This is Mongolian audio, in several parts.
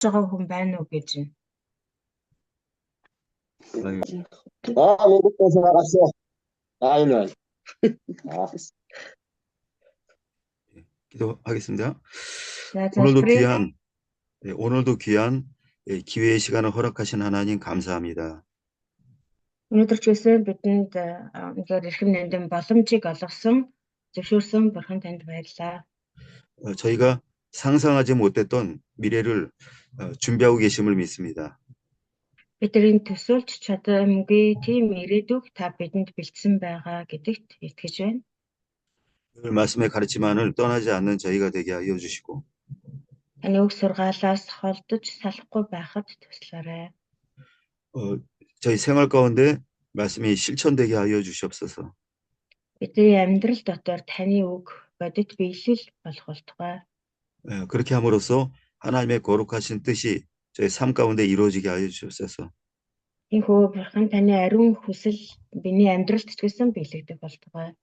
байгаа хүн байна уу гэж байна. 미국에서 나갔어. 아이는. 기도하겠습니다. За 오늘도 귀한 기회의 시간을 허락하신 하나님 감사합니다. өнөөдөр ч гэсэн бидэнд үнээр эрхэм нэмдэн боломжийг олгосон, зөвшөөрсөн бурхан танд баярлалаа. 저희가 상상하지 못했던 미래를 준비하고 계심을 믿습니다. Бидний төсөөлж чадамгүй тийм ирээдүг та бидэнд бэлдсэн байгаа гэдэгт итгэж байна. 늘 말씀의 가르침만을 떠나지 않는 저희가 되게 하여 주시고 Таны үг сургаалаас холдож салахгүй байхад туслаарай. 저희 생활 가운데 말씀이 실천되게 하여 주시옵소서. Бидний амьдрал дотор таны үг бодит биелэл болох болтугай. 그렇게 함으로써 하나님의 거룩하신 뜻이 저희 삶 가운데 이루어지게 하여 주옵소서. Энэхүү бурхан таны ариун хүсэл биний амьдралд ч гэсэн биелэгдэх болтугай.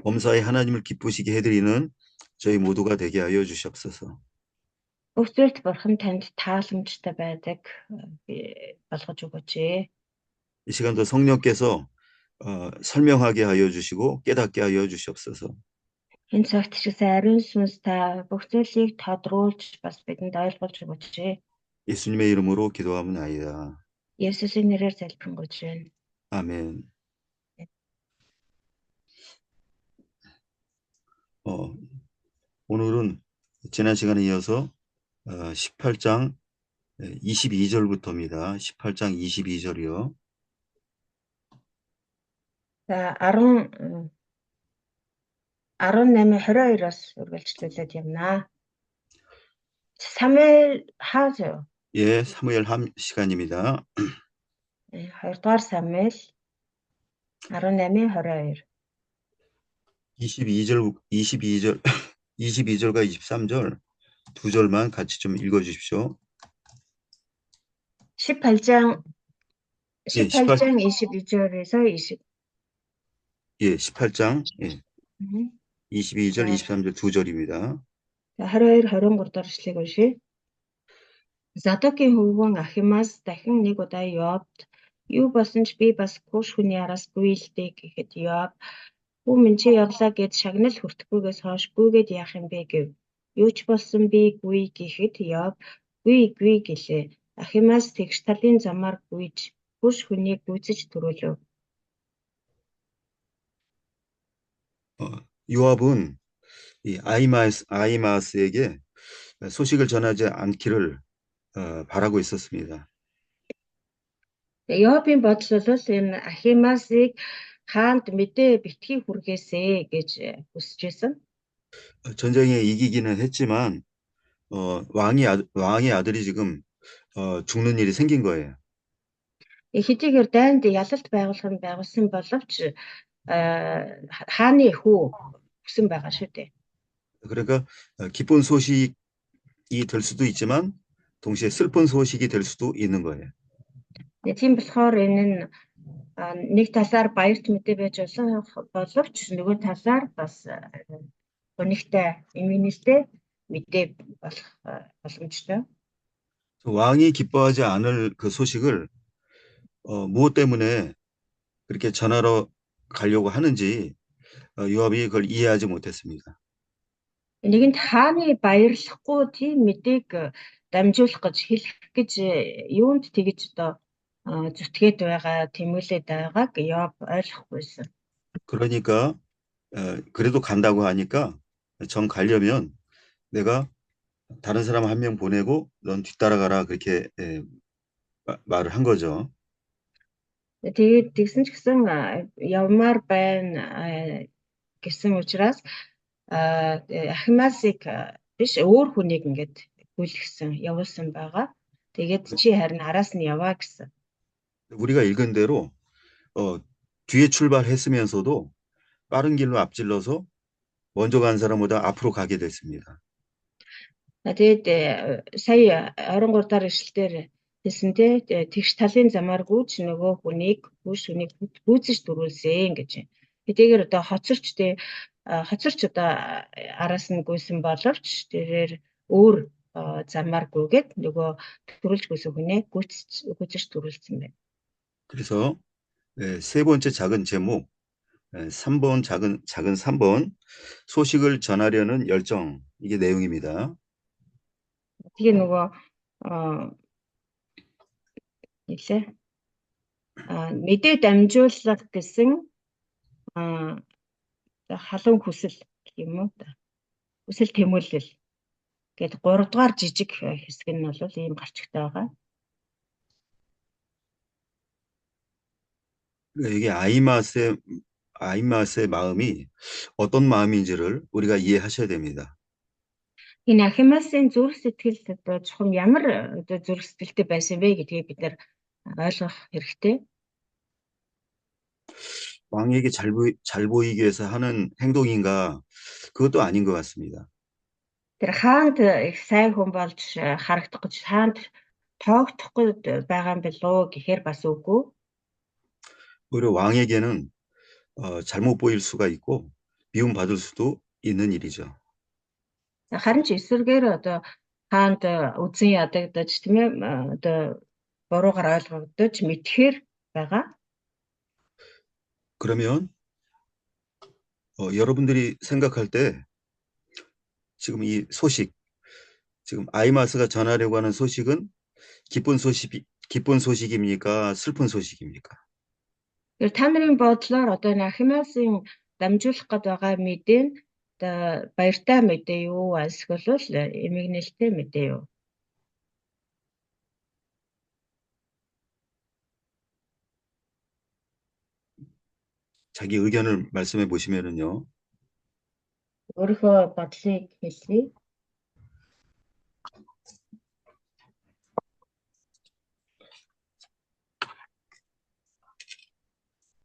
범사에 하나님을 기쁘시게 해드리는 저희 모두가 되게 하여 주시옵소서. Өвчөлт бурхан танд тааламжтай байдаг болгож өгөөч. 이 시간도 성령께서 설명하게 하여 주시고 깨닫게 하여 주시옵소서. Энэ цагт ч гэсэн ариун сүнс та бүх зүйлийг тодруулж бас бидэнд ойлгуулж өгөөч. 예수님의 이름으로 기도하옵나이다. Есүсийн нэрээр залбирanгуйч байна. 아멘. 오늘은 지난 시간에 이어서 18장 22절부터입니다. 18장 22절이요. За 18-22-оос үргэлжлүүлээд явнаа. Самуэль хаажаа. 예, 사무엘 함 시간입니다. 2-р Самуэль 18-22. 22절과 23절 두 절만 같이 좀 읽어 주십시오. 18장 22절에서 20. 예, 18장 22절, 23절 두 절입니다. 22-23 дор ишлэгийг уншъя. Задокийн хөвгөн Ахимаас дахин нэг удаа Йоабд юу болсон ч би бас Куш хүний араас гуйлдээ гэхэд Йоаб "Хүү минь чи явлаа гэд шагнал хүртэхгүйгээс хойш гүйгээд яах юм бэ" гэв. Юу ч болсон би гуй гэхэд Йоаб "Гуй гэлээ." Ахимаас тэгш талын замаар гуйж Куш хүнийг гүйцэж төрүүлв. 요압은 이 아히마스에게 소식을 전하지 않기를 바라고 있었습니다. Йоабын бодол бол энэ Ахимасыг хаанд мэдээ битгий хүргээсэй гэж хүсэж байсан. 전쟁에 이기기는 했지만 왕의 아들이 지금 죽는 일이 생긴 거예요. Хэдийгээр дайнд ялалт байгуулсан боловч хааны хүү өгсөн байгаа шүү дээ. 그러니까 기쁜 소식이 될 수도 있지만 동시에 슬픈 소식이 될 수도 있는 거예요. Тийм болохоор энэ нь нэг талаар баярт мэдээ байж боловч нөгөө талаар бас гонигтай эмгэнэлтэй мэдээ болох боломжтой. 왕이 기뻐하지 않을 그 소식을 무엇 때문에 그렇게 전하러 가려고 하는지 요압이 그걸 이해하지 못했습니다. Нэгэнт хааны баярлахгүй тийм мэдээг дамжуулах гэж хэлэх гэж юунд тэгж одоо зүтгээд байгаа тэмүүлээд байгааг Йоаб ойлгохгүйсэн. 그러니까 그래도 간다고 하니까 정 가려면 내가 다른 사람 한 명 보내고 넌 뒤따라가라 그렇게 말을 한 거죠. Тэгээд тэгсэн ч гэсэн явмаар байна гэсэн учраас Ахимасыг биш өөр хүнийг ингээд гүйлгсэн явуулсан байгаа. Тэгээд чи харин араас нь яваа гэсэн. 우리가 읽은 대로 뒤에 출발했으면서도 빠른 길로 앞질러서 먼저 간 사람보다 앞으로 가게 됐습니다. Тэгээд сая 23 дахь ишлэлээр хэлсэнтэй тэгш талын замаар гүйж нөгөө хүнийг гүйцэж дөрүүлсэн гэж. Хэдийгээр одоо хоцорч одоо араас нь гүйсэн боловч тэрээр өөр замааргүйгээд нөгөө төрүүлж гүйсэн хүнээ гүйцэж төрүүлсэн байна. 그래서 세 번째 작은 제목, 3번 작은 3번 소식을 전하려는 열정, 이게 내용입니다. Тэгээ нөгөө мэдээ дамжуулах гэсэн халуун хүсэл гэх юм уу та. Хүсэл тэмүүлэл гээд 3 дугаар жижиг хэсэг нь бол ийм гарчигтай байгаа. 이게 아히마스의 마음이 어떤 마음인지를 우리가 이해하셔야 됩니다. Энэ Ахимасын зүрх сэтгэл чухам ямар зүрх сэтгэлтэй байсан бэ гэдгийг бид нар ойлгох хэрэгтэй. 왕에게 잘 보이기 위해서 하는 행동인가? 그것도 아닌 것 같습니다. Тэр хаанд их сайн хүн болж харагдах гэж хаанд тоогдох гээд байгаа юм болов гэхээр бас үгүй. 오히려 왕에게는 잘못 보일 수가 있고 미움받을 수도 있는 일이죠. Харин ч эсвэргээр одоо хаанд үзэн ядагдаж тийм ээ одоо буруугаар ойлгогдож мэдхээр байгаа. 그러면 여러분들이 생각할 때 지금 이 소식, 지금 아이마스가 전하려고 하는 소식은 기쁜 소식입니까? 슬픈 소식입니까? Тэр та нарын бодлоор одоо Ахимасын дамжуулах гээд байгаа мэдээ нь одоо баяртай мэдээ юу эсвэл эмгэнэлтэй мэдээ юу? 자기 의견을 말씀해 보시면은요. Өөрийнхөө бодлыг хэлье.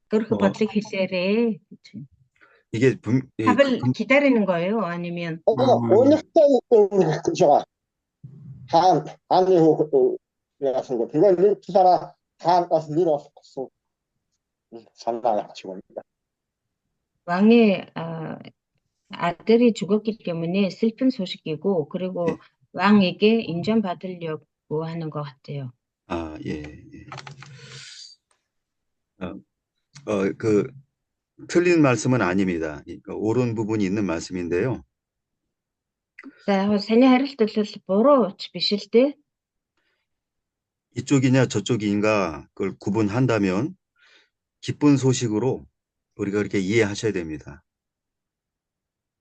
өөрийнхөө бодлыг хэлээрээ. 이게 답을 기다리는 거예요? 아니면 오늘부터 그죠? 한이 그래서 그걸 투사라 한 것을 이뤘어. 상당히 가지고입니다. 왕의 아들이 죽었기 때문에 슬픈 소식이고 그리고 왕에게 인정받으려고 하는 것 같아요. 예. 그 틀린 말씀은 아닙니다. 옳은 부분이 있는 말씀인데요. За саний харилт бол буруу биш л дээ. 이쪽이냐 저쪽인가 그걸 구분한다면 기쁜 소식으로 우리가 그렇게 이해하셔야 됩니다.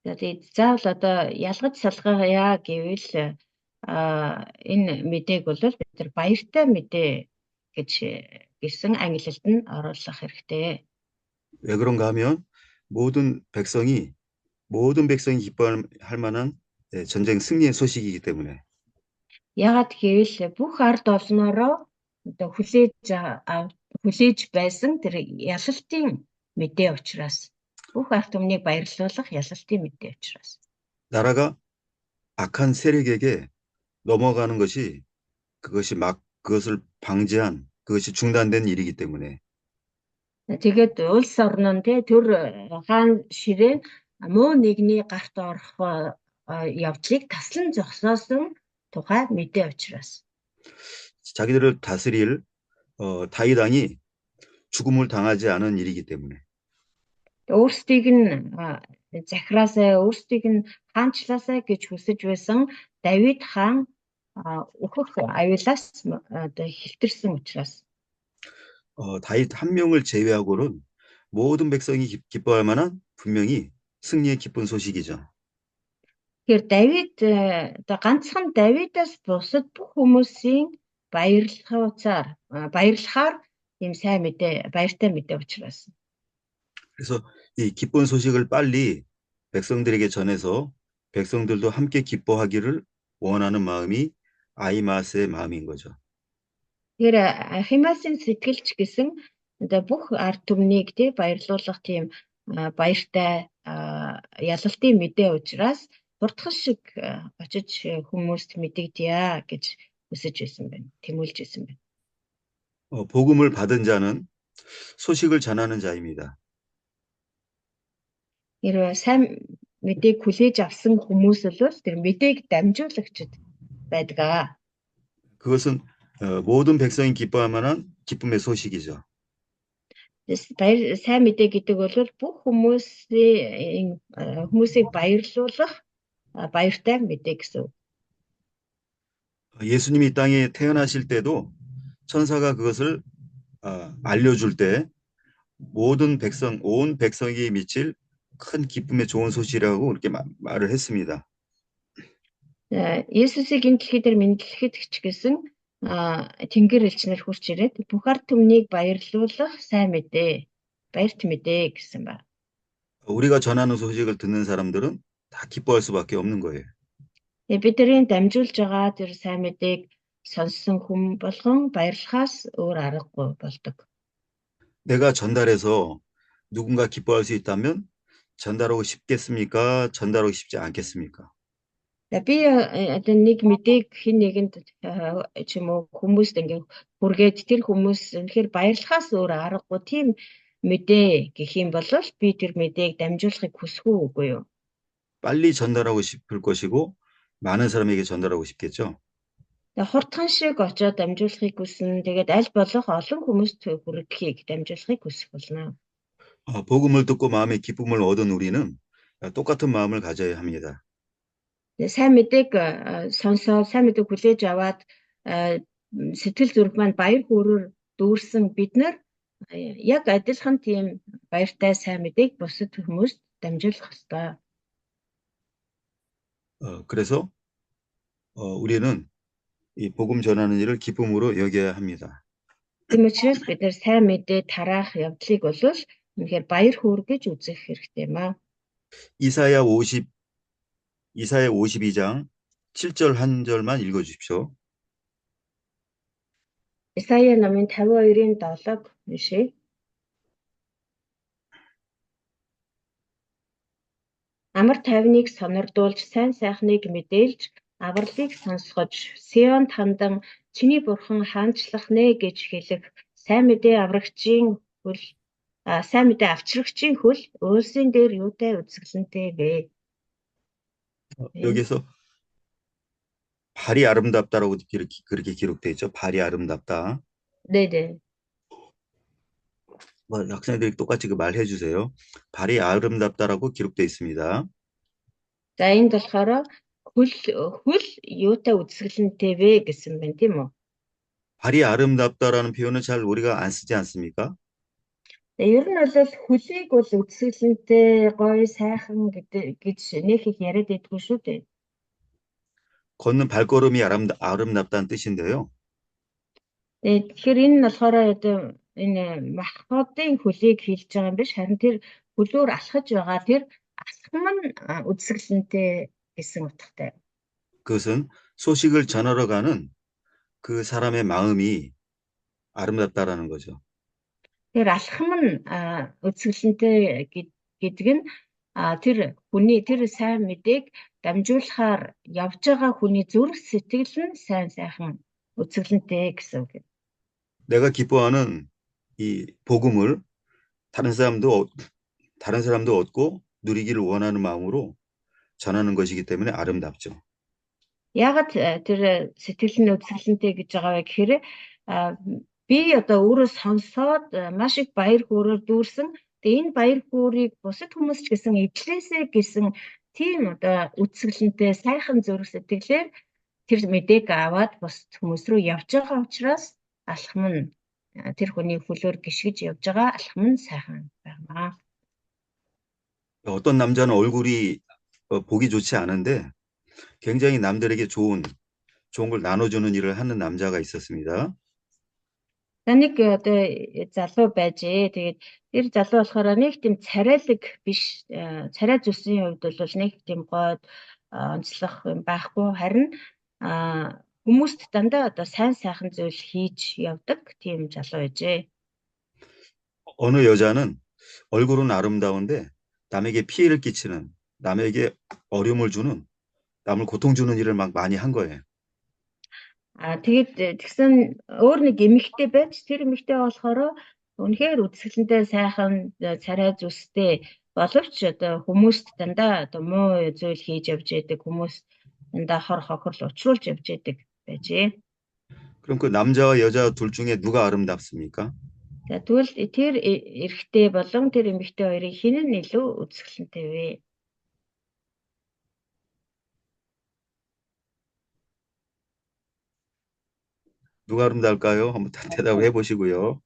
Тэгээд заавал одоо ялгаж салгая гэвэл энэ мэдээг бол бид нар баяртай мэдээ гэсэн ангилалд нь оруулах хэрэгтэй. 왜 그런가 하면 모든 백성이 기뻐할 만한 전쟁 승리의 소식이기 때문에. Ягаад гэвэл бүх ард олноороо одоо хүлээж байсан тэр ялалтын мэдээ учраас бүх ард түмнийг баярлуулах ялалтын мэдээ учраас. 나라가 악한 세력에게 넘어가는 것이 그것을 방지한 그것이 중단된 일이기 때문에. Тэгээд улс орнон тэр хаан ширээн муу нэгний гарт орох явдлыг таслан зогсоосон тухай мэдээ учраас. 자기들을 다스릴 다윗 왕이 죽음을 당하지 않은 일이기 때문에. Өөрсдийг нь захираасаа өөрсдийг нь хаанчлаасаа гэж хүсэж байсан Давид хаан өөхөх аюулаас хэлтэрсэн учраас. 다윗 한 명을 제외하고는 모든 백성이 기뻐할 만한 분명히 승리의 기쁜 소식이죠. Тэгэхээр Давид ганцхан Давидаас бусад бүх хүмүүсийн баярлахаар ийм сайн мэдээ, баяртай мэдээ учраас. 그래서 이 기쁜 소식을 빨리 백성들에게 전해서 백성들도 함께 기뻐하기를 원하는 마음이 아히마스의 마음인 거죠. Тэгэхээр Ахимасын сэтгэлч гэсэн бүх ард түмнийг баярлуулах тийм баяртай ялалтын мэдээ учраас буртгал шиг очиж хүмүүст мэдэгдэе гэж хүсэж байсан байна. Тэмүүлж байсан байна. 복음을 받은 자는 소식을 전하는 자입니다. Хэрвээ сайн мэдээг хүлээж авсан хүмүүс л тэр мэдээг дамжуулагчд. байдаг. 그것은 모든 백성이 기뻐할 만한 기쁨의 소식이죠. Сайн мэдээ гэдэг бол бүх хүмүүсийг баярлуулах баяртай мэдээ гэсэн. 예수님이 이 땅에 태어나실 때도 천사가 그것을 알려줄 때 모든 백성, 온 백성이 미칠 큰 기쁨의 좋은 소식이라고 이렇게 말을 했습니다. Есүсийг энэ дэлхий дээр мэдлэхэд ч гэсэн Тэнгэр элчнэр хурч ирээд бүх ард түмнийг баярлуулах сайн мэдээ, баярт мэдээ гэсэн ба. 우리가 전하는 소식을 듣는 사람들은 다 기뻐할 수밖에 없는 거예요. Бидний дамжуулж байгаа тэр сайн мэдээг сонссон хүн болгон баярлахаас өөр аргагүй болдог. 내가 전달해서 누군가 기뻐할 수 있다면 전달하고 싶겠습니까? 전달하고 싶지 않겠습니까? Би одоо нэг мэдээг хэн нэгэнд ч юм уу хүмүүст ингээ хүргээд тэр хүмүүс үнэхээр баярлахаас өөр аргагүй тийм мэдээ гэх юм бол би тэр мэдээг дамжуулахыг хүсэх үгүй юу? 빨리 전달하고 싶을 것이고 많은 사람에게 전달하고 싶겠죠. Хурдхан шиг очоод дамжуулахыг хүснэ. Тэгээд аль болох олон хүмүүст хүргэхийг дамжуулахыг хүсэх болно. 복음을 듣고 마음의 기쁨을 얻은 우리는 똑같은 마음을 가져야 합니다. Сайн мэдээг сонсоод, сайн мэдээг хүлээж аваад сэтгэл зүрх маань баяр хөөрөөр дүүрсэн бид нар яг адилхан тийм баяртай сайн мэдээг бусад хүмүүст дамжуулах ёстой. 그래서 우리는 이 복음 전하는 일을 기쁨으로 여겨야 합니다. Тийм учраас бид нар сайн мэдээ тараах явдлыг бол үнэхээр баяр хөөр гэж үзэх хэрэгтэй юм аа. 이사야 52장 7절 한 절만 읽어 주십시오. Исая намын 52-ын 7 уншия. Амар тайвныг сонирдуулж, сайн сайхныг мэдээлж, авралыг сонсгож, Сионд хандан чиний бурхан хаанчлах нэ гэж хэлэх сайн мэдээ авчрагчийн хөл өөрсийн дээр юутай үзэсгэлэнтэй вэ? 여기서 발이 아름답다라고 그렇게 기록되어 있죠. 발이 아름답다. 네. 학생들이 똑같이 그 말 해주세요. 발이 아름답다라고 기록되어 있습니다. За энд болохоор хөл юутай үзэсгэлэнтэй вэ гэсэн байна тийм үү? 발이 아름답다라는 표현은 잘 우리가 안 쓰지 않습니까? Ер нь бол хөлийг бол үзэсгэлэнтэй, гоё, сайхан гэж нэг их яриад байдгүй шүү дээ. 걷는 발걸음이 아름답다는 뜻인데요. Тэгэхээр энэ нь болохоор одоо энэ махбодын хөлийг хэлж байгаа юм биш, харин тэр хөлөөр алхаж байгаа тэр алхам нь үзэсгэлэнтэй гэсэн утгатай. 그것은 소식을 전하러 가는 그 사람의 마음이 아름답다라는 거죠. Тэр алхам нь үзэсгэлэнтэй гэдэг нь тэр хүний тэр сайн мэдээг дамжуулахаар явж байгаа хүний зүрх сэтгэл нь сайн сайхан үзэсгэлэнтэй гэсэн үг. 내가 기뻐하는 이 복음을 다른 사람도 얻고 누리기를 원하는 마음으로 전하는 것이기 때문에 아름답죠. Яагаад тэр сэтгэл нь үзэсгэлэнтэй гэж байгаа вэ гэхээр би одоо өөрөө сонсоод маш их баяр хөөрөөр дүүрсэн. Тэгээ энэ баяр хөөргийг бусад хүмүүс ч гэсэн эдлээсээ гэсэн тийм одоо үзэсгэлэнтэй сайхан зүрх сэтгэлээр тэр мэдээг аваад бусад хүмүүс рүү явж байгаа учраас алхам нь тэр хүний хөлөөр гიშгэж явж байгаа алхам нь сайхан байна. 어떤 남자는 얼굴이 보기 좋지 않은데 굉장히 남들에게 좋은 걸 나눠주는 일을 하는 남자가 있었습니다. Нэг одоо залуу байжээ. Тэгээд тэр залуу болохоор нэг тийм царайлаг биш, царай зүсийн хувьд бол нэг тийм гоод онцлох юм байхгүй. Харин хүмүүст дандаа одоо сайн сайхан зүйл хийж явдаг тийм залуу байжээ. 어느 여자는 얼굴은 아름다운데 남에게 피해를 끼치는, 남에게 어려움을 주는, 남을 고통 주는 일을 막 많이 한 거예요. Тэгээд тэгсэн өөр нэг эмэгтэй байж тэр эмэгтэй болохоор үнэхээр үзэсгэлэнтэй сайхан царай зүстэй боловч одоо хүмүүст дандаа одоо муу зүйл хийж явж байдаг, хүмүүст дандаа хор хохирол учруулж явж идэг байжээ. 그럼 그 남자와 여자 둘 중에 누가 아름답습니까? За тэгвэл тэр эрэгтэй болон тэр эмэгтэй хоёрын хэн нь илүү үзэсгэлэнтэй вэ? 누가 아름다울까요? 한번 대답을 해보시고요.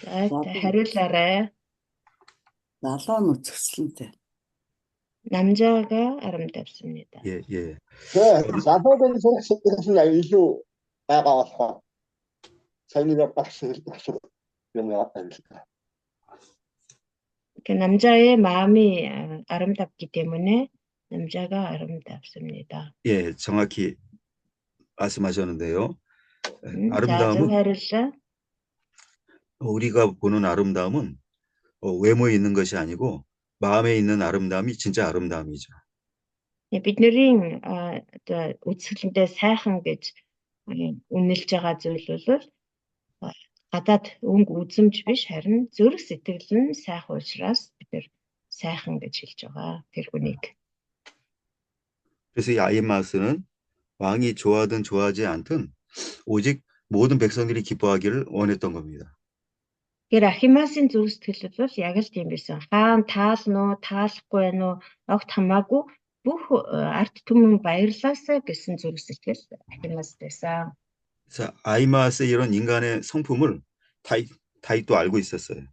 За хариулаарай. Залуу нь үзэсгэлэнтэй. 남자가 아름답습니다. 예, 예. залуугийн зүрх сэтгэл нь илүү байгаа болохоор цагныг багш юм яа. 그 남자의 마음이 아름답기 때문에 남자가 아름답습니다. 예, 정확히 말씀하셨는데요. 자, 아름다움은 하루사. 우리가 보는 아름다움은 외모에 있는 것이 아니고 마음에 있는 아름다움이 진짜 아름다움이죠. бидний үзэсгэлэнтэй сайхан гэж үнэлж байгаа зүйл бол гадаад өнгө үзэмж биш харин зүрх сэтгэл нь сайхан учраас бид нэр сайхан гэж хэлж байгаа тэр хүнийг. 그래서 이 아히마스는 왕이 좋아하든 좋아하지 않든 오직 모든 백성들이 기뻐하기를 원했던 겁니다. Тэр Ахимасын зүрх сэтгэл бол яг л тийм байсан. Хаан таална уу, таалахгүй байна уу, огт хамаагүй бүх арт түмэн баярлаасаа гэсэн зүрх сэтгэл Ахимас байсан. 그래서 아히마스의 이런 인간의 성품을 다윗도 알고 있었어요.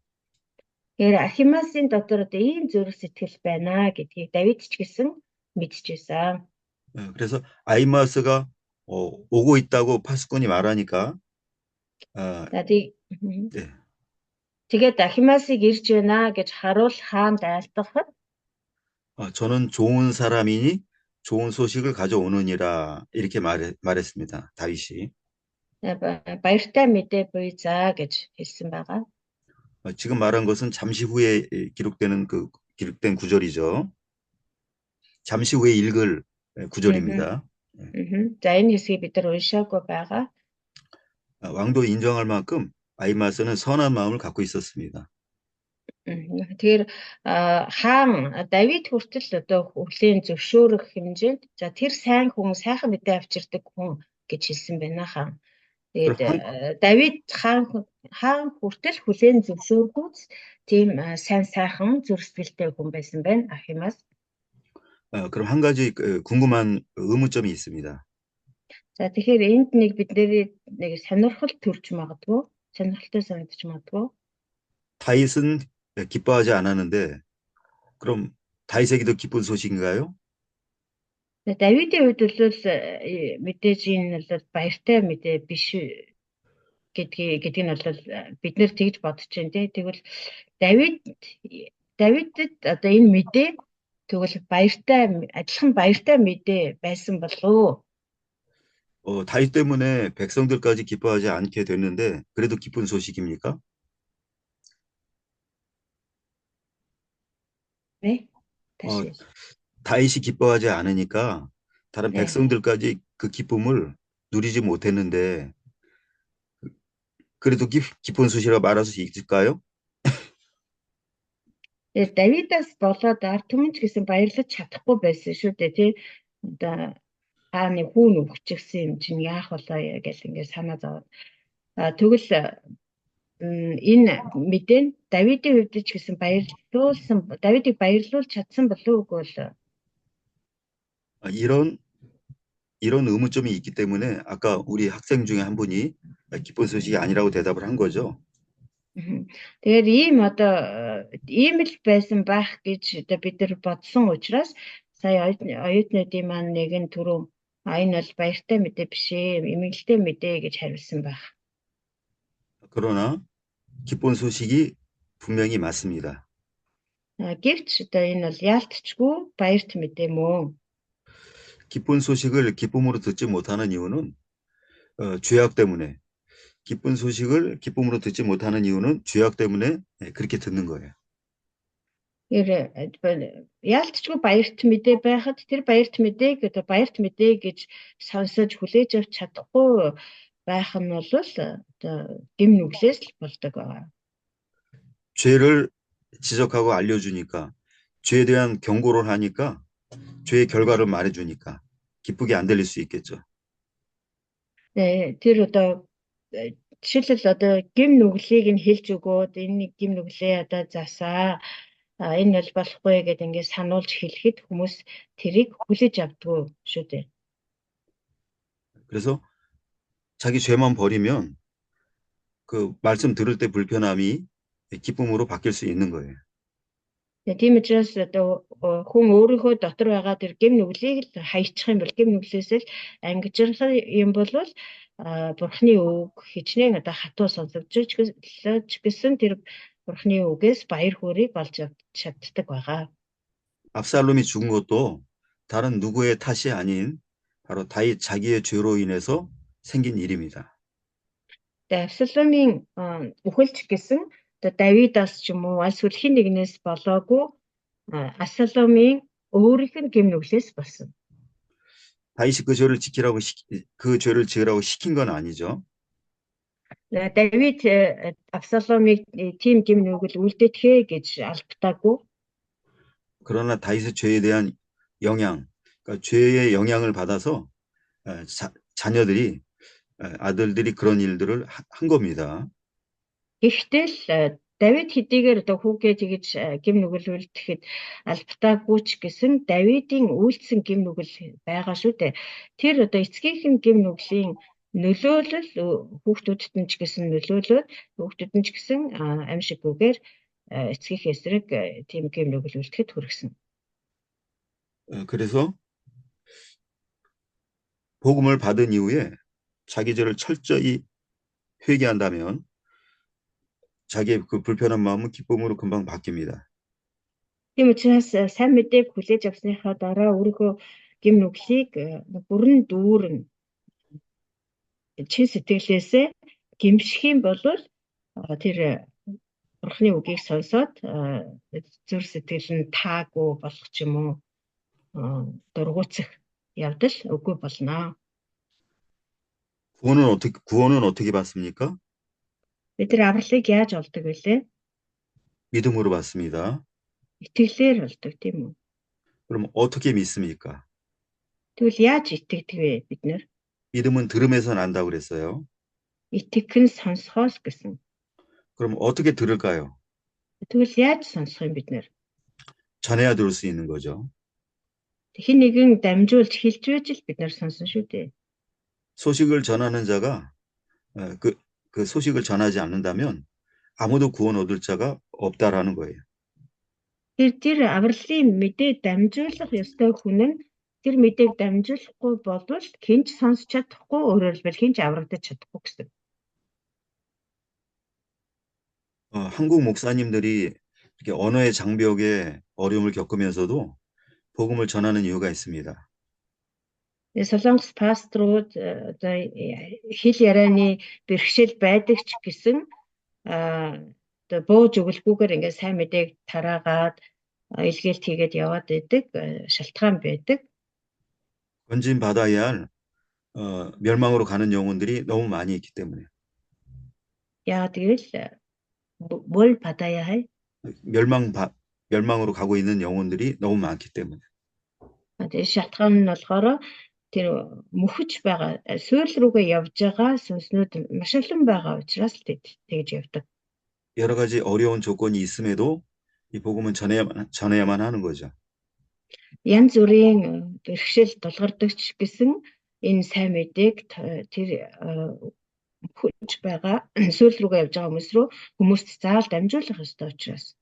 Тэр Ахимасын дотор ийм зүрх сэтгэл байна гэдгийг Давид ч гэсэн мэдчихсэн. 그래서 아히마스가 오고 있다고 파수꾼이 말하니까 네. Тэгээд Ахимасыг ирж байна гэж харуул хаанд айлтгахад 저는 좋은 사람이니 좋은 소식을 가져오느니라 이렇게 말했습니다. 다윗이. баяртай мэдээ буй за гэж хэлсэн байгаа. 지금 말한 것은 잠시 후에 기록된 구절이죠. 잠시 후에 읽을 구절입니다. За энэ хэсгийг бид нар уншаагүй байгаа. 왕도 인정할 만큼 아히마스는 선한 마음을 갖고 있었습니다. Тэгэхээр хаан Давид хүртэл одоо хүлийн зөвшөөрөх хэмжээнд за тэр сайн хүн сайхан мэдээ авчирдаг хүн гэж хэлсэн байна хаан. Тэгээд Давид хаан хүртэл хүлийн зөвшөөрөхүүц тийм сайн сайхан зүрх сэтгэлтэй хүн байсан байна Ахимас. 그럼 한 가지 궁금한 의문점이 있습니다. За тэгэхээр энд нэг бидний нэг сонирхол төрж магадгүй, сонирхолтой санагдаж магадгүй. 다윗은 기뻐하지 않았는데 그럼 다윗에게도 기쁜 소식인가요? Давидын хувьд бол мэдээж энэ бол баяртай мэдээ биш гэдгийг нь бол бид нэр тэгж бодож байна тий. Тэгвэл Давидэд одоо энэ мэдээ тэгвэл адилхан баяртай мэдээ байсан болов уу? 다윗 때문에 백성들까지 기뻐하지 않게 됐는데 그래도 기쁜 소식입니까? 네. 다시. 다윗이 기뻐하지 않으니까 다른 백성들까지 그 기쁨을 누리지 못했는데 그래도 기쁜 소식이라고 말할 수 있을까요? Давидаас болоод ард түмэнч гэсэн баярлаж чадахгүй байсан шүү дээ тий. Одоо хааны хүүн өвчгсөн юм чинь яах болоо гэж ингээд санаа зовоод. Тэгвэл энэ мэдээ Давидын хувьд ч гэсэн Давидыг баярлуулж чадсан болов уу гэвэл 이런 의문점이 있기 때문에 아까 우리 학생 중에 한 분이 기쁜 소식이 아니라고 대답을 한 거죠. Тэгэхээр ийм л байсан байх гэж бид нар бодсон учраас сая оюутнуудын маань нэгэн түрүү энэ бол баяртай мэдээ биш ээ, эмгэлтэй мэдээ гэж хариулсан байх. 그러나 기쁜 소식이 분명히 맞습니다. Гэвч энэ бол яалтчгүй баярт мэдээ мөн. 기쁜 소식을 기쁨으로 듣지 못하는 이유는 죄악 때문에 기쁜 소식을 기쁨으로 듣지 못하는 이유는 죄악 때문에 그렇게 듣는 거예요. Яалтчгүй баярт мэдээ байхад тэр баярт мэдээг баярт мэдээ гэж сонсож хүлээж авч чадахгүй байх нь бол гэм нүглээс л болдог байгаа. 죄를 지적하고 알려주니까 죄에 대한 경고를 하니까 죄의 결과를 말해주니까 기쁘게 안 들릴 수 있겠죠. 네, тэр одоо жишээлбэл одоо гим нүглийг нь хэлж өгөөд энэ гим нүглээ одоо засаа энэ бол болохгүй гэдээ ингээд сануулж хэлэхэд хүмүүс тэрийг хүлээж авдгүй шүү дээ. 그래서 자기 죄만 버리면 그 말씀 들을 때 불편함이 기쁨으로 바뀔 수 있는 거예요. Тийм учраас одоо хүн өөрийнхөө дотор байгаа тэр гим нүглийг л хаячих юм бол гим нүглээс л ангижрах юм бол Бурхны үг хичнээн одоо хатуу сонсогдож гэсэн тэр Бурхны үгээс баяр хөөргийг олж чаддаг байгаа. 압살롬이 죽은 것도 다른 누구의 탓이 아닌 바로 다윗 자기의 죄로 인해서 생긴 일입니다. Авсаломын үхэлч гэсэн одоо Давидаас ч юм уу аль сүрхийн нэгнээс болоогүй Авсаломын өөрийнх нь гим нүглээс болсон. 다윗이 그 죄를 지으라고 시킨 건 아니죠. Давид Авсаломыг тийм гим нүгэл үлдээхээ гэж албатаагүй. 그러나 다윗의 죄에 대한 영향, 그러니까 죄의 영향을 받아서 자녀들이 아들들이 그런 일들을 한 겁니다. Гэхдээ л Давид хэдийгээр одоо хүүгээ тэгж гим нүгэл үлдэхэд албатаагүй ч гэсэн Давидын үйлдсэн гим нүгэл байгаа шүү дээ. Тэр одоо эцгийнх нь гим нүглийн нөлөөлөл хүүхдүүдэд нь ч гэсэн нөлөөлөд хүүхдүүд нь ч гэсэн амьшиггүйгээр эцгийнх эсрэг тийм гим нүгэл үлдэхэд хүргэсэн. 그래서 복음을 받은 이후에 자기 죄를 철저히 회개한다면 자기의 그 불편한 마음은 기쁨으로 금방 바뀝니다. Тийм учраас сайн мэдээг хүлээж авсныхаа дараа өөрийнхөө гим нүглийг бүрэн дүүрэн чин сэтгэлээсээ гимших юм бол тэр Бурхны үгийг сонсоод зүр сэтгэл нь таагүй болох ч юм уу дургуутсах явдал үгүй болно. 구원은 어떻게 받습니까? Бид нар авралыг яаж олдог вэ? 믿음으로 받습니다. Итгэлээр олдог тийм үү? 그럼 어떻게 믿습니까? Тэгвэл яаж итгэдэг вэ бид нар? 믿음은 들음에서 난다고 그랬어요. Итгэх нь сонсохоос гэсэн. 그럼 어떻게 들을까요? Тэгвэл яаж сонсох юм бид нар? 전해야 들을 수 있는 거죠. Хэн нэгэн дамжуулж хэлж байж л бид нар сонсон шүү дээ. 소식을 전하는 자가 그 소식을 전하지 않는다면 아무도 구원 얻을 자가 없다라는 거예요. Тэр авралын мэдээ дамжуулах ёстой хүн нь тэр мэдээг дамжуулахгүй болвол хэн ч сонсч чадахгүй, өөрөөр хэлбэл хэн ч аврагдаж чадахгүй гэсэн. 한국 목사님들이 이렇게 언어의 장벽에 어려움을 겪으면서도 복음을 전하는 이유가 있습니다. Солонгос пасторууд одоо хэл ярианы бэрхшээл байдаг ч гэсэн одоо бууж өгөлгүйгээр ингээд сайн мэдээг тараагаад илгээлт хийгээд яваад байдаг шалтгаан байдаг. 건진 받아야 할 멸망으로 가는 영혼들이 너무 많이 있기 때문에. Яагаад гэвэл 뭘 받아야 할? 멸망으로 가고 있는 영혼들이 너무 많기 때문에. Тэгээ шалтгаан нь болохоор тэр мөхөж байгаа суурь руугаа явж байгаа сүнснүүд маш олон байгаа учраас л тэгж явдаг. 여러 가지 어려운 조건이 있음에도 이 복음은 전해야만 하는 거죠. Янз бүрийн бэрхшээл тулгардаг ч гэсэн энэ сайн мэдээг тэр мөхөж байгаа суурь руугаа явж байгаа хүмүүс рүү хүмүүст заавал дамжуулах ёстой учраас.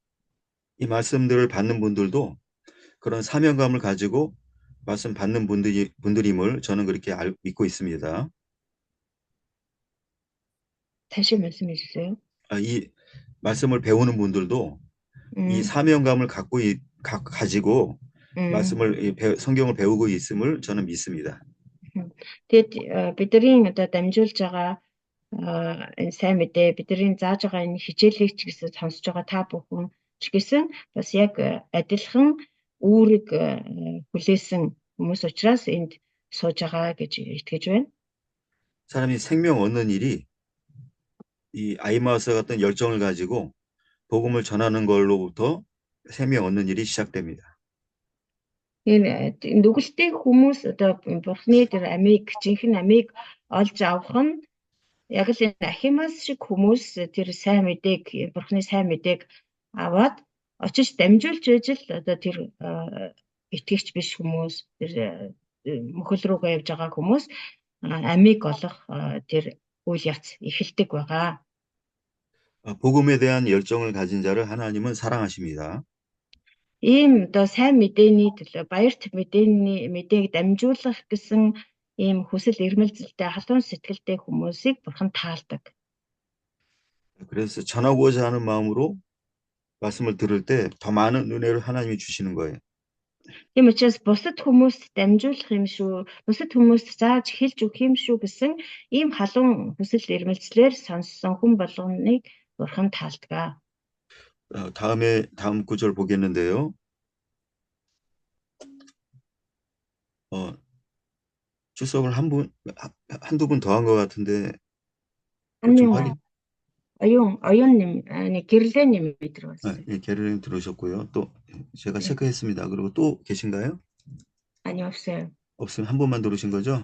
이 말씀들을 받는 분들도 그런 사명감을 가지고 말씀 받는 분들임을 저는 그렇게 믿고 있습니다. 다시 말씀해 주세요. 이 말씀을 배우는 분들도 이 사명감을 가지고 말씀을 성경을 배우고 있음을 저는 믿습니다. Тэгээд бидний одоо дамжуулж байгаа энэ сайн мэдээ бидний зааж байгаа энэ хичээлийг ч гэсэн сонсож байгаа та бүхэн ч гэсэн бас яг адилхан үүрэг хүлээсэн хүмүүс учраас энд сууж байгаа гэж итгэж байна. 사람이 생명 얻는 일이 이 아이마우스 같은 열정을 가지고 복음을 전하는 걸로부터 생명 얻는 일이 시작됩니다. Энэ нүгэлтэй хүмүүс одоо бурхны тэр амийг жинхэнэ амийг олж авах нь яг л энэ Ахимаас шиг хүмүүс тэр сайн мэдээг бурхны сайн мэдээг аваад очиж дамжуулж ижил одоо тэр итгэгч биш хүмүүс тэр мөхөл рүүгээ явж байгаа хүмүүс амийг олох тэр үйл явц эхэлдэг байгаа. 복음에 대한 열정을 가진 자를 하나님은 사랑하십니다. Ийм одоо сайн мэдээний төлөө баярт мэдээг дамжуулах гэсэн ийм хүсэл эрмэлзэлтэй халуун сэтгэлтэй хүмүүсийг бурхан таалдаг. 그래서 전하고자 하는 마음으로 말씀을 들을 때 더 많은 은혜를 하나님이 주시는 거예요. Тийм учраас бусад хүмүүст дамжуулах юм шүү, бусад хүмүүст зааж хэлж өгөх юм шүү гэсэн ийм халуун хүсэл эрмэлзлээр сонссон хүн болгоныг бурхан таалдаг. 다음 구절 보겠는데요. 출석을 한두 분 더 한 것 같은데 좀 확인. 어윤님, 아니 게를레님이 들어왔어요. 예, 게를레님 들어오셨고요. 또 제가 체크했습니다. 그리고 또 계신가요? 아니 없어요. 없으면 한 분만 들어오신 거죠?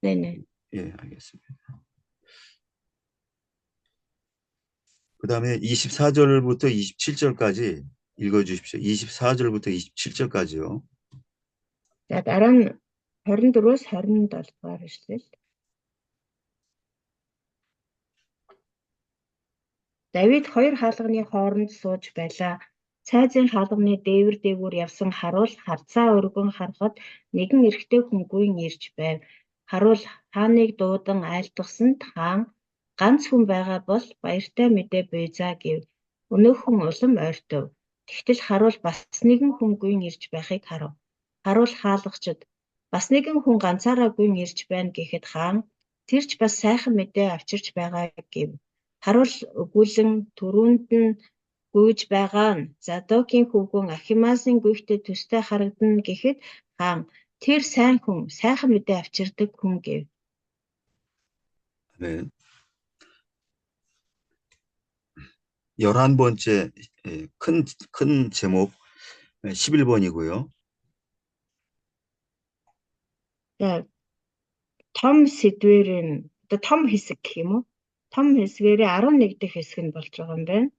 네네. 예, 알겠습니다. 그 다음에 24절부터 27절까지 읽어주십시오. 24절부터 27절까지요. За дараа нь 24-өөс 27 дугаар ишлэл. Давид хоёр хаалганы хооронд сууж байлаа. Цайзын хаалганы дээвэр дээгүүр явсан харуул харцаа өргөн харахад нэгэн эрэгтэй хүн гүйн ирж байв. Харуул хааныг дуудан айлтгасанд хаан ганц хүн байгаа бол баяртай мэдээ буйзаа гэв. Өнөөх хүн улам ойртов. Тэгтэл харуул бас нэгэн хүн гүйн ирж байхыг харав. Харуул хаалгачид бас нэгэн хүн ганцаараа гүйн ирж байна гэхэд хаан тэрч бас сайхан мэдээ авчирч байгаа гэв. Харуул өгүүлэн түрүүнд нь гүйж байгаа нь Задокийн хүүхэн Ахимаасын гүйхтэй төстэй харагдана гэхэд хаан тэр сайн хүн сайхан мэдээ авчирдаг хүн гэв. 네. 11번째 큰 제목 11번이고요. За том сэдвэр нь одоо том хэсэг гэх юм уу? Том хэсгээрээ 11 дэх хэсэг нь болж байгаа юм байна.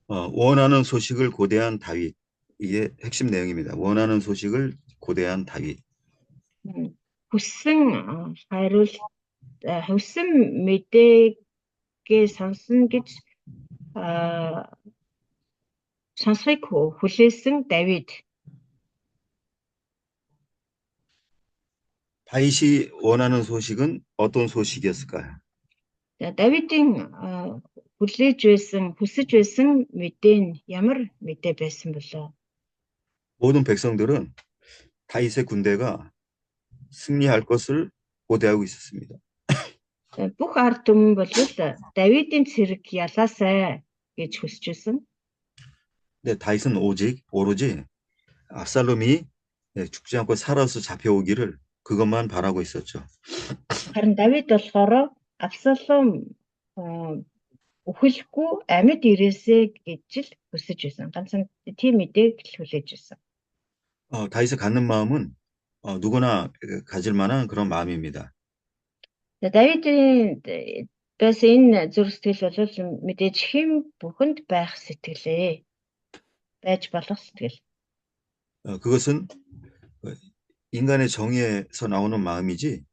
원하는 소식을 고대한 다윗. 이게 핵심 내용입니다. 원하는 소식을 고대한 다윗. Хүссэн мэдээгээ сонсно гэж сонсхийг хүлээсэн Давид. 다윗이 원하는 소식은 어떤 소식이었을까요? Давидын хүсэж байсан мэдээ нь ямар мэдээ байсан бөлөө? 모든 백성들은 다윗의 군대가 승리할 것을 고대하고 있었습니다. Бүх ард түмэн бол Давидын цэрэг ялаасай гэж хүсэж байсан. 근데 다윗은 오로지 압살롬이 죽지 않고 살아서 잡혀오기를 그것만 바라고 있었죠. Харин Давид болохоор Абсалом өхөлгүй амьд ирээсэ гэж л хүсэж байсан. Ганцхан тийм мэдээг л хүлээж байсан. 다윗의 갖는 마음은 누구나 가질 만한 그런 마음입니다. Давидын бас энэ зүрх сэтгэл бол мэдээж хэм бүхэнд байх сэтгэлээ. Байж болох сэтгэл. 그것은 인간의 정의에서 나오는 마음이지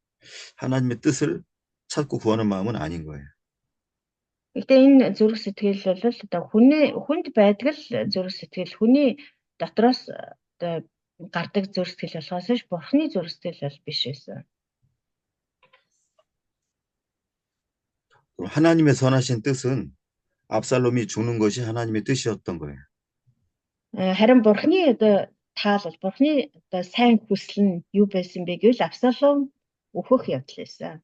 하나님의 뜻을 찾고 구하는 마음은 아닌 거예요. Гэхдээ энэ зүрх сэтгэл бол одоо хүнд байдаг л зүрх сэтгэл, хүний дотроос одоо гардаг зүрх сэтгэл болохоос бурхны зүрх сэтгэл бол биш байсан. 하나님의 선하신 뜻은 압살롬이 죽는 것이 하나님의 뜻이었던 거예요. Харин бурхны одоо таалал, бурхны одоо сайн хүсэл нь юу байсан бэ гэвэл Абсалом өөхөх явдал байсан.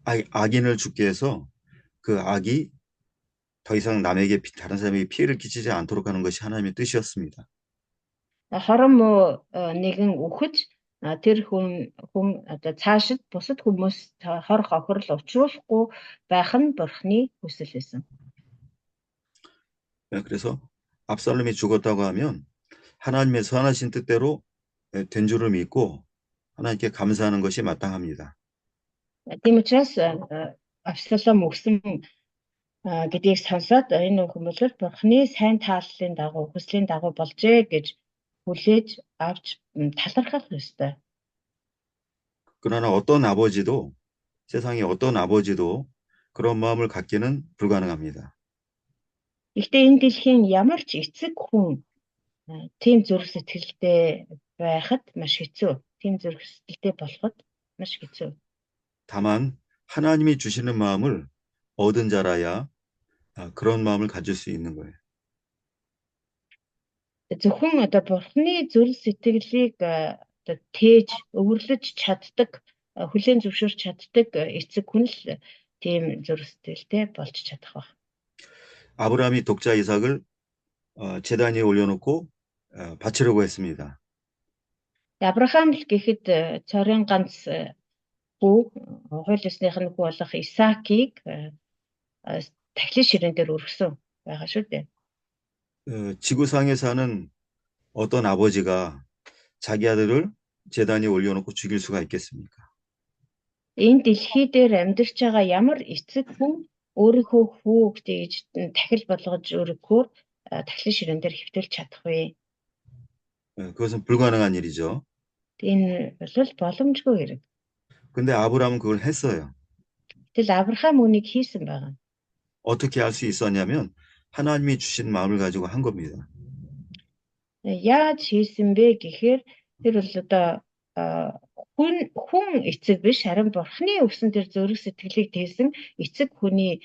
악인을 죽게 해서 그 악이 더 이상 다른 사람에게 피해를 끼치지 않도록 하는 것이 하나님의 뜻이었습니다. Хором нэгэн өөхөж тэр хүн одоо цаашид бусад хүмүүс хор хохирол учруулахгүй байх нь бурхны хүсэл байсан. 그래서 압살롬이 죽었다고 하면 하나님의 선하신 뜻대로 된 줄을 믿고 하나님께 감사하는 것이 마땅합니다. Тийм учраас Авсалом өгсөн гэдгийг сонсоод энэ хүмүүс л Бурхны сайн тааллын дагуу хүслийн дагуу болжээ гэж хүлээж авч талархах ёстой. 그러나 세상의 어떤 아버지도 그런 마음을 갖기는 불가능합니다. Гэхдээ энэ дэлхийн ямар ч эцэг хүн тийм зүрх сэтгэлтэй байхад маш хэцүү. Тийм зүрх сэтгэлтэй болоход маш хэцүү. 다만 하나님이 주시는 마음을 얻은 자라야 그런 마음을 가질 수 있는 거예요. Зөвхөн Бурхны зүрх сэтгэлийг тээж өвөрлөж чаддаг, хүлээн зөвшөөрч чаддаг эцэг хүн л тийм зүрх сэтгэлтэй болж чадах баг. 아브라함이 독자 이삭을 제단 위에 올려놓고 바치려고 했습니다. Авраам л гэхэд цорын ганц хүү, хууль ёсных нь хүү болох Исаакийг тахилын ширээн дээр өргөсөн байгаа шүү дээ. 지구상에 사는 어떤 아버지가 자기 아들을 제단 위에 올려놓고 죽일 수가 있겠습니까? Энэ дэлхий дээр амьдарч байгаа ямар эцэг хүн өөрийнхөө хүүхдийг тахил болгож өргөхөөр тахилын ширээн дээр хэвтүүлж чадах вэ? 그것은 불가능한 일이죠. Энэ бол боломжгүй хэрэг. 근데 아브라함은 그걸 했어요. Тэгэл Авраам үнийг хийсэн байгаа. 어떻게 할 수 있었냐면 하나님이 주신 마음을 가지고 한 겁니다. Яаж хийсэн бэ гэхээр тэр бол хүн эцэг биш харин Бурхны өгсөн тэр зүрх сэтгэлийг тээсэн эцэг хүний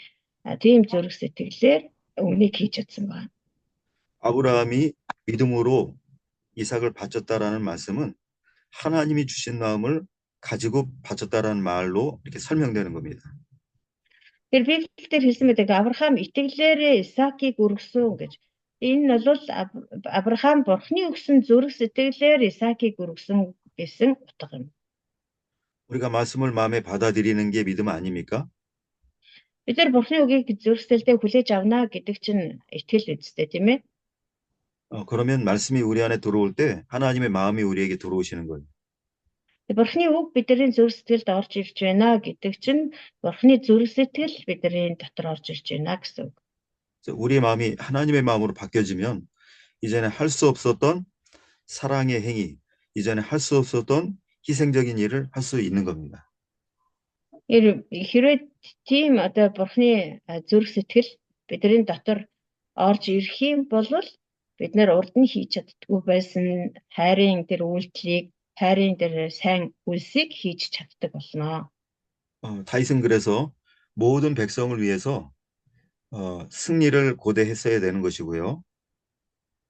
тийм зүрх сэтгэлээр үнийг хийж чадсан байна. 아브라함이 믿음으로 이삭을 바쳤다라는 말씀은 하나님이 주신 마음을 가지고 바쳤다라는 말로 이렇게 설명되는 겁니다. Тэр Библиэлд хэлсэн байдаг Авраам итгэлээрээ Исаакийг өргөсөн гэж. Энэ бол Авраам Бурхны өгсөн зүрх сэтгэлээр Исаакийг өргөсөн гэсэн утга юм. 우리가 말씀을 마음에 받아들이는 게 믿음 아닙니까? Бид нар Бурхны үгийг зүрх сэтгэлдээ хүлээж авна гэдэг чинь итгэл үстэй тийм ээ. 그러면 말씀이 우리 안에 들어올 때 하나님의 마음이 우리에게 들어오시는 거예요. Бурхны үг бидний зүрх сэтгэлд орж ирж байна гэдэг чинь Бурхны зүрх сэтгэл бидний дотор орж ирж байна гэсэн үг. 우리의 마음이 하나님의 마음으로 바뀌어지면 이제는 할 수 없었던 사랑의 행위, 이제는 할 수 없었던 희생적인 일을 할 수 있는 겁니다. Хэрвээ тийм Бурхны зүрх сэтгэл бидний дотор орж ирэх юм бол бид нар урд нь хийж чаддгүй байсан хайрын тэр үйлдэлийг хайрын тэр сайн үлсийг хийж чаддаг болно. 다윗은 그래서 모든 백성을 위해서 승리를 고대했어야 되는 것이고요.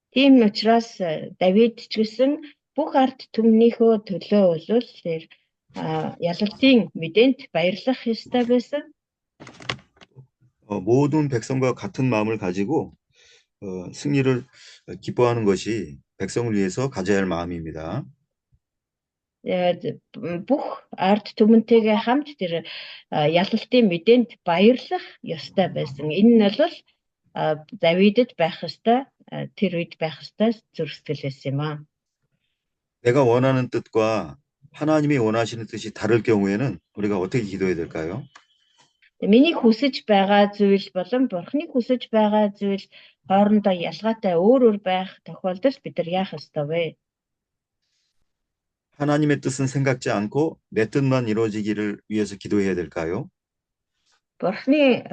Тийм учраас Давид ч гэсэн бүх ард түмнийхөө төлөө бол тэр ялалтын мэдээнд баярлах ёстой байсан. 모든 백성과 같은 마음을 가지고 승리를 기뻐하는 것이 백성을 위해서 가져야 할 마음입니다. Бүх ард түмэнтэйгээ хамт тэр ялалтын мэдээнд баярлах ёстой байсан. Энэ нь бол Давидэд байх ёстой, тэр үед байх ёстой зүрх сэтгэл байсан юм аа. 내가 원하는 뜻과 하나님이 원하시는 뜻이 다를 경우에는 우리가 어떻게 기도해야 될까요? Миний хүсэж байгаа зүйл болон Бурхны хүсэж байгаа зүйл хоорондоо ялгаатай өөр байх тохиолдолд бид нар яах ёстой вэ? 하나님의 뜻은 생각지 않고 내 뜻만 이루어지기를 위해서 기도해야 될까요? Бурхны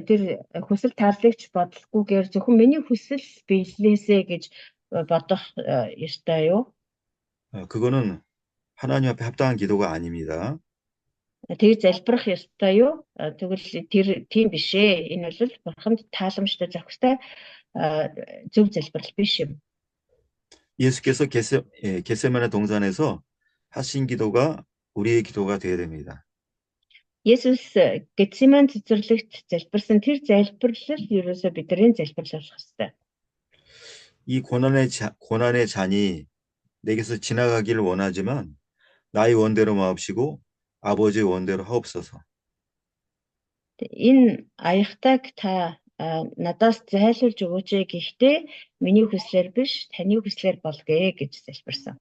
тэр хүсэл тааллагч бодлохгүйгээр зөвхөн миний хүсэл биелээсэ гэж бодох ёстой юу? 그거는 하나님 앞에 합당한 기도가 아닙니다. Тэг залбирах ёстой юу? Тэгвэл тэр тийм биш ээ. Энэ бол Бурханд тааламжтай зохистой зөв залбирал биш юм. 예수께서 겟세마네 동산에서 하신 기도가 우리의 기도가 되어야 됩니다. Есүс Гетсеман цэцэрлэгт залбирсан тэр залбирлал ерөөсөө бидний залбирал болох ёстой. 이 고난의 잔이 내게서 지나가기를 원하지만 나의 원대로 마옵시고 아버지의 원대로 하옵소서. Энэ аягтайг та надаас зайлуулж өгөөч гэхдээ миний хүслээр биш таны хүслээр болгоё гэж залбирсан.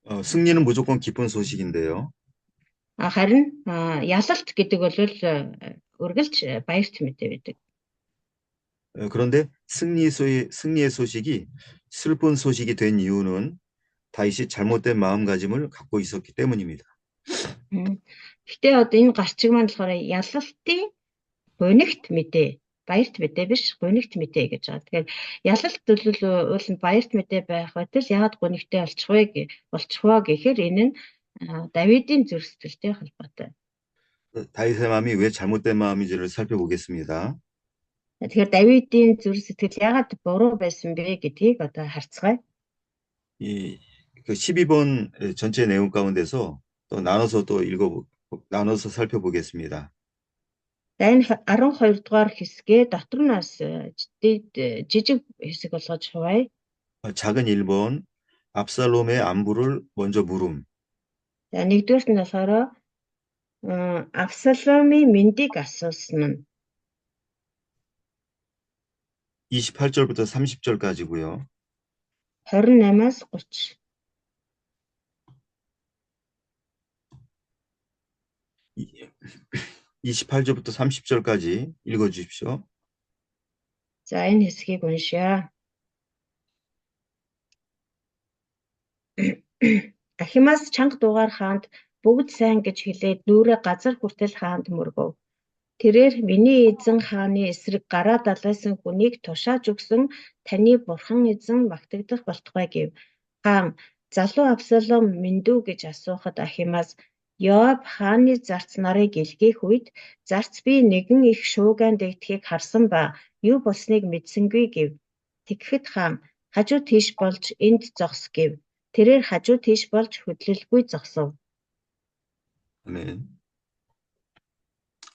승리는 무조건 기쁜 소식인데요. Харин ялалт гэдэг бол үргэлж баярт мэдээ байдаг. 그런데 승리의 소식이 슬픈 소식이 된 이유는 다윗이 잘못된 마음가짐을 갖고 있었기 때문입니다. Гэтэ одоо энэ гарчиг маань болохоор ялалтын гунигт мэдээ, баярт мэдээ биш, гунигт мэдээ гэж байгаа. Тэгэхээр ялалт бол баярт мэдээ байх байтал яагаад гунигтэй болчихвоо гэхээр энэ нь Давидын зүрх сэтгэлтэй холбоотой. 다윗의 마음이 왜 잘못된 마음인지를 살펴보겠습니다. Тэгэхээр Давидын зүрх сэтгэл яагаад буруу байсан бэ гэдгийг одоо харцгаая. 그 12번 전체 내용 가운데서 또 나눠서 살펴보겠습니다. За энэ 12 дугаар хэсгээ дотор нь бас жижиг хэсэг болгож хуваая. 작은 1번 압살롬의 안부를 먼저 물음. За нэгдүгээрт нь болохоор Авсаломын мэндийг асуусан нь 28절부터 30절까지고요. 28-аас 30. 28절부터 30절까지 읽어주십시오. За энэ хэсгийг уншъя. Ахимаас чанга дугаар хаанд бүгд сайн гэж хэлээд нүрээ газар хүртэл хаанд мөргөв. Тэрээр миний эзэн хааны эсрэг гараа далайсан хүнийг тушааж өгсөн таны бурхан эзэн магтагдах болтугай гэв. Хаан залуу Авсалом мэндүү гэж асуухад Ахимаас Йоаб хааны зарц нарыг илгээх үед зарц би нэгэн их шуугиан дэгдэхийг харсан ба юу болсныг мэдсэнгүй гэв. Тэгэхэд хаан хажуу тийш болж энд зогс гэв. Тэрээр хажуу тийш болж хөдлөлгүй зогсов. 아멘.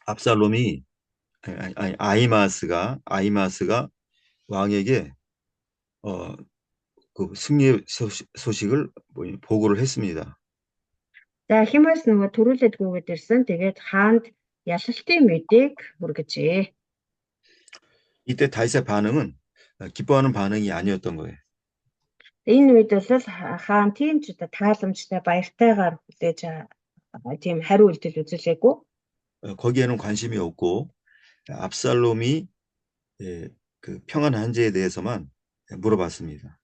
압살롬이 아히마스가 왕에게 그 승리의 소식을 보고를 했습니다. За Ахимаас нөгөө төрүүлээд гүгээд ирсэн. Тэгээд хаанд ялалтын мэдээг хүргэжээ. 이때 다윗의 반응은 기뻐하는 반응이 아니었던 거예요. Энэ үед бол хаан тийм ч одоо тааламжтай баяртайгаар хүлээж тийм хариу үйлдэл үзүүлээгүй. 거기에는 관심이 없고 압살롬이 그 평안 한제에 대해서만 물어봤습니다.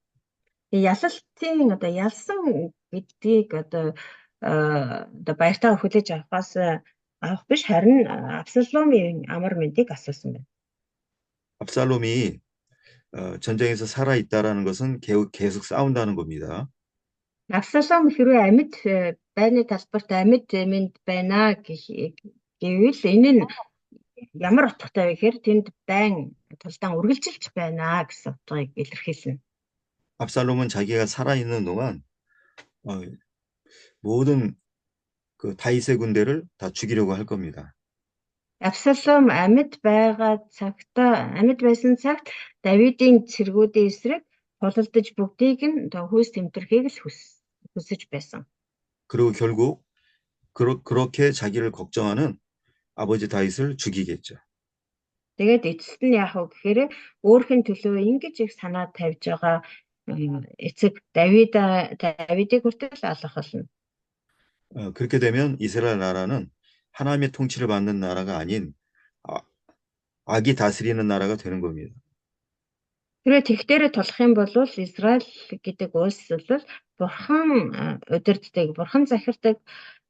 Ялалтын одоо ялсан гэдгийг одоо баяртайгаар хүлээж авах биш харин Авсаломын амар мэндийг асуусан байна. 압살롬이 전쟁에서 살아 있다라는 것은 계속 싸운다는 겁니다. Авсалом хэрвээ амьд байны талбарт амьд мэнд байна гэвэл энэ нь ямар утгатай вэ гэхээр тэнд байн тулдаан үргэлжилж байна гэсэн утгыг илэрхийлнэ. 압살롬은 자기가 살아 있는 동안 모든 그 다윗의 군대를 다 죽이려고 할 겁니다. Авсалом амьд байсан цагт Давидын цэргүүдийн эсрэг тулалдаж бүгдийг нь хүйс тэмдэрхийг л хүсэж байсан. 그리고 결국 그렇게 자기를 걱정하는 아버지 다윗을 죽이겠죠. Тэгээд эцэст нь яах вэ гэхээр өөрхийн төлөө ингэж их санаа тавьж байгаа эцэг Давидыг хүртэл алах болно. 그렇게 되면 이스라엘 나라는 하나님의 통치를 받는 나라가 아닌 악이 다스리는 나라가 되는 겁니다. Хэрвээ тэгтээрээ тулах юм бол Израиль гэдэг улс бол бурхан удирддаг, бурхан захирдаг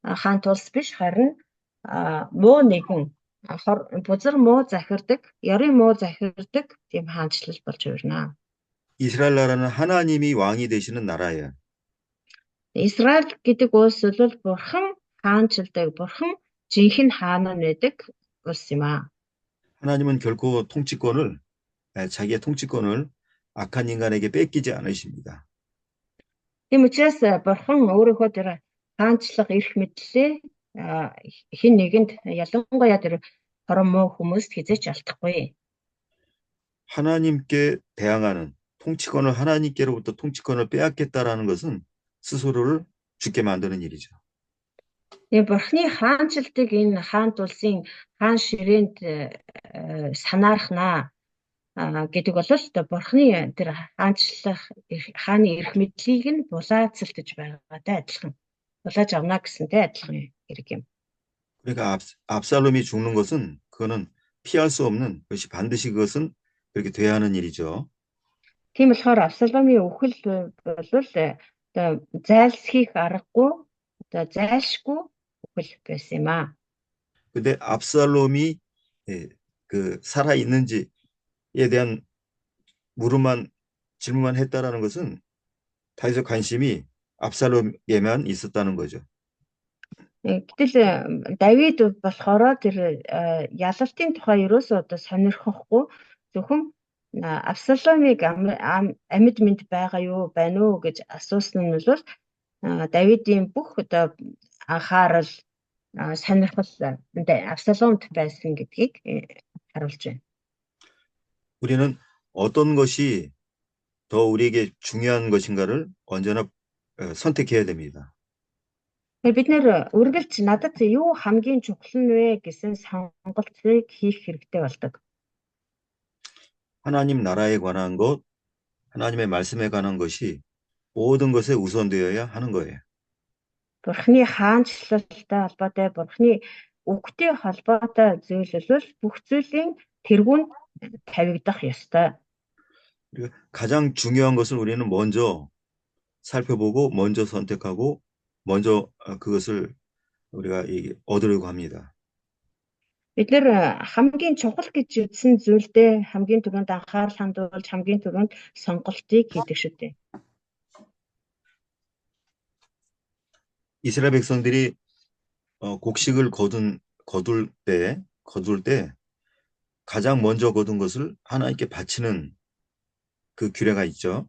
хаан тулс биш харин муу нэгэн бузар муу захирдаг, ярын муу захирдаг тийм хаанчлал болж хувирна. 이스라엘 나라는 하나님이 왕이 되시는 나라예요. Израиль гэдэг улс бол бурхан хаанчилдаг, бурхан жинхэнэ хаан байдаг улс юм аа. 하나님은 결코 자기의 통치권을 악한 인간에게 뺏기지 않으십니다. Тийм учраас бурхан өөрийнхөө тэр хаанчлах эрх мэдлээ хэн нэгэнд ялангуяа тэр хорон муу хүмүүст хязгаарч алдахгүй. 하나님께 대항하는 통치권을 하나님께로부터 통치권을 빼앗겠다라는 것은 스스로를 죽게 만드는 일이죠. Бурхны хаанчилдаг энэ хаан тулсын хаан ширээнд санаархнаа. гэдэг бол одоо бурхны тэр хааны эрх мэдлийг нь булаацалтаж байгаатай адилхан. Булааж авна гэсэнтэй адилхан хэрэг юм. 그러니까 압살롬이 죽는 것은 그거는 피할 수 없는 것이 반드시 그것은 그렇게 돼야 하는 일이죠. Тийм болохоор Авсаломын үхэл бол одоо зайлсхийх аргагүй одоо зайлшгүй үхэл байсан юм аа. 근데 압살롬이 그 살아 있는지에 대한 질문만 했다라는 것은 다윗의 관심이 압살롬에만 있었다는 거죠. Гэтэл Давид болохоор тэр ялалтын тухай ерөөсөө одоо сонирхохгүй зөвхөн Авсаломыг амьд мэд байгаа юу байна уу гэж асуусан нь бол Давидын бүх одоо анхаарал сонирхол Авсаломд байсан гэдгийг харуулж байна. 우리는 어떤 것이 더 우리에게 중요한 것인가를 언제나 선택해야 됩니다. Бид нэр үргэлж надад юу хамгийн чухал нь вэ гэсэн сонголтыг хийх хэрэгтэй болдог. 하나님 나라에 관한 것, 하나님의 말씀에 관한 것이 모든 것에 우선되어야 하는 거예요. Бурхны хаанчлалтай холбоотой, Бурхны үгтэй холбоотой зүйл бол бүх зүйлийн тэргүүнд тавигдах ёстой. 가장 중요한 것을 우리는 먼저 살펴보고 먼저 선택하고 먼저 그것을 우리가 얻으려고 합니다. Бид нэр хамгийн чухал гэж үзсэн зүйлдээ хамгийн түрүүнд анхаарал хандуулж хамгийн түрүүнд сонголтыг хийдэг шүү дээ. 이스라엘 백성들이 곡식을 거둘 때 가장 먼저 거둔 것을 하나님께 바치는 그 규례가 있죠.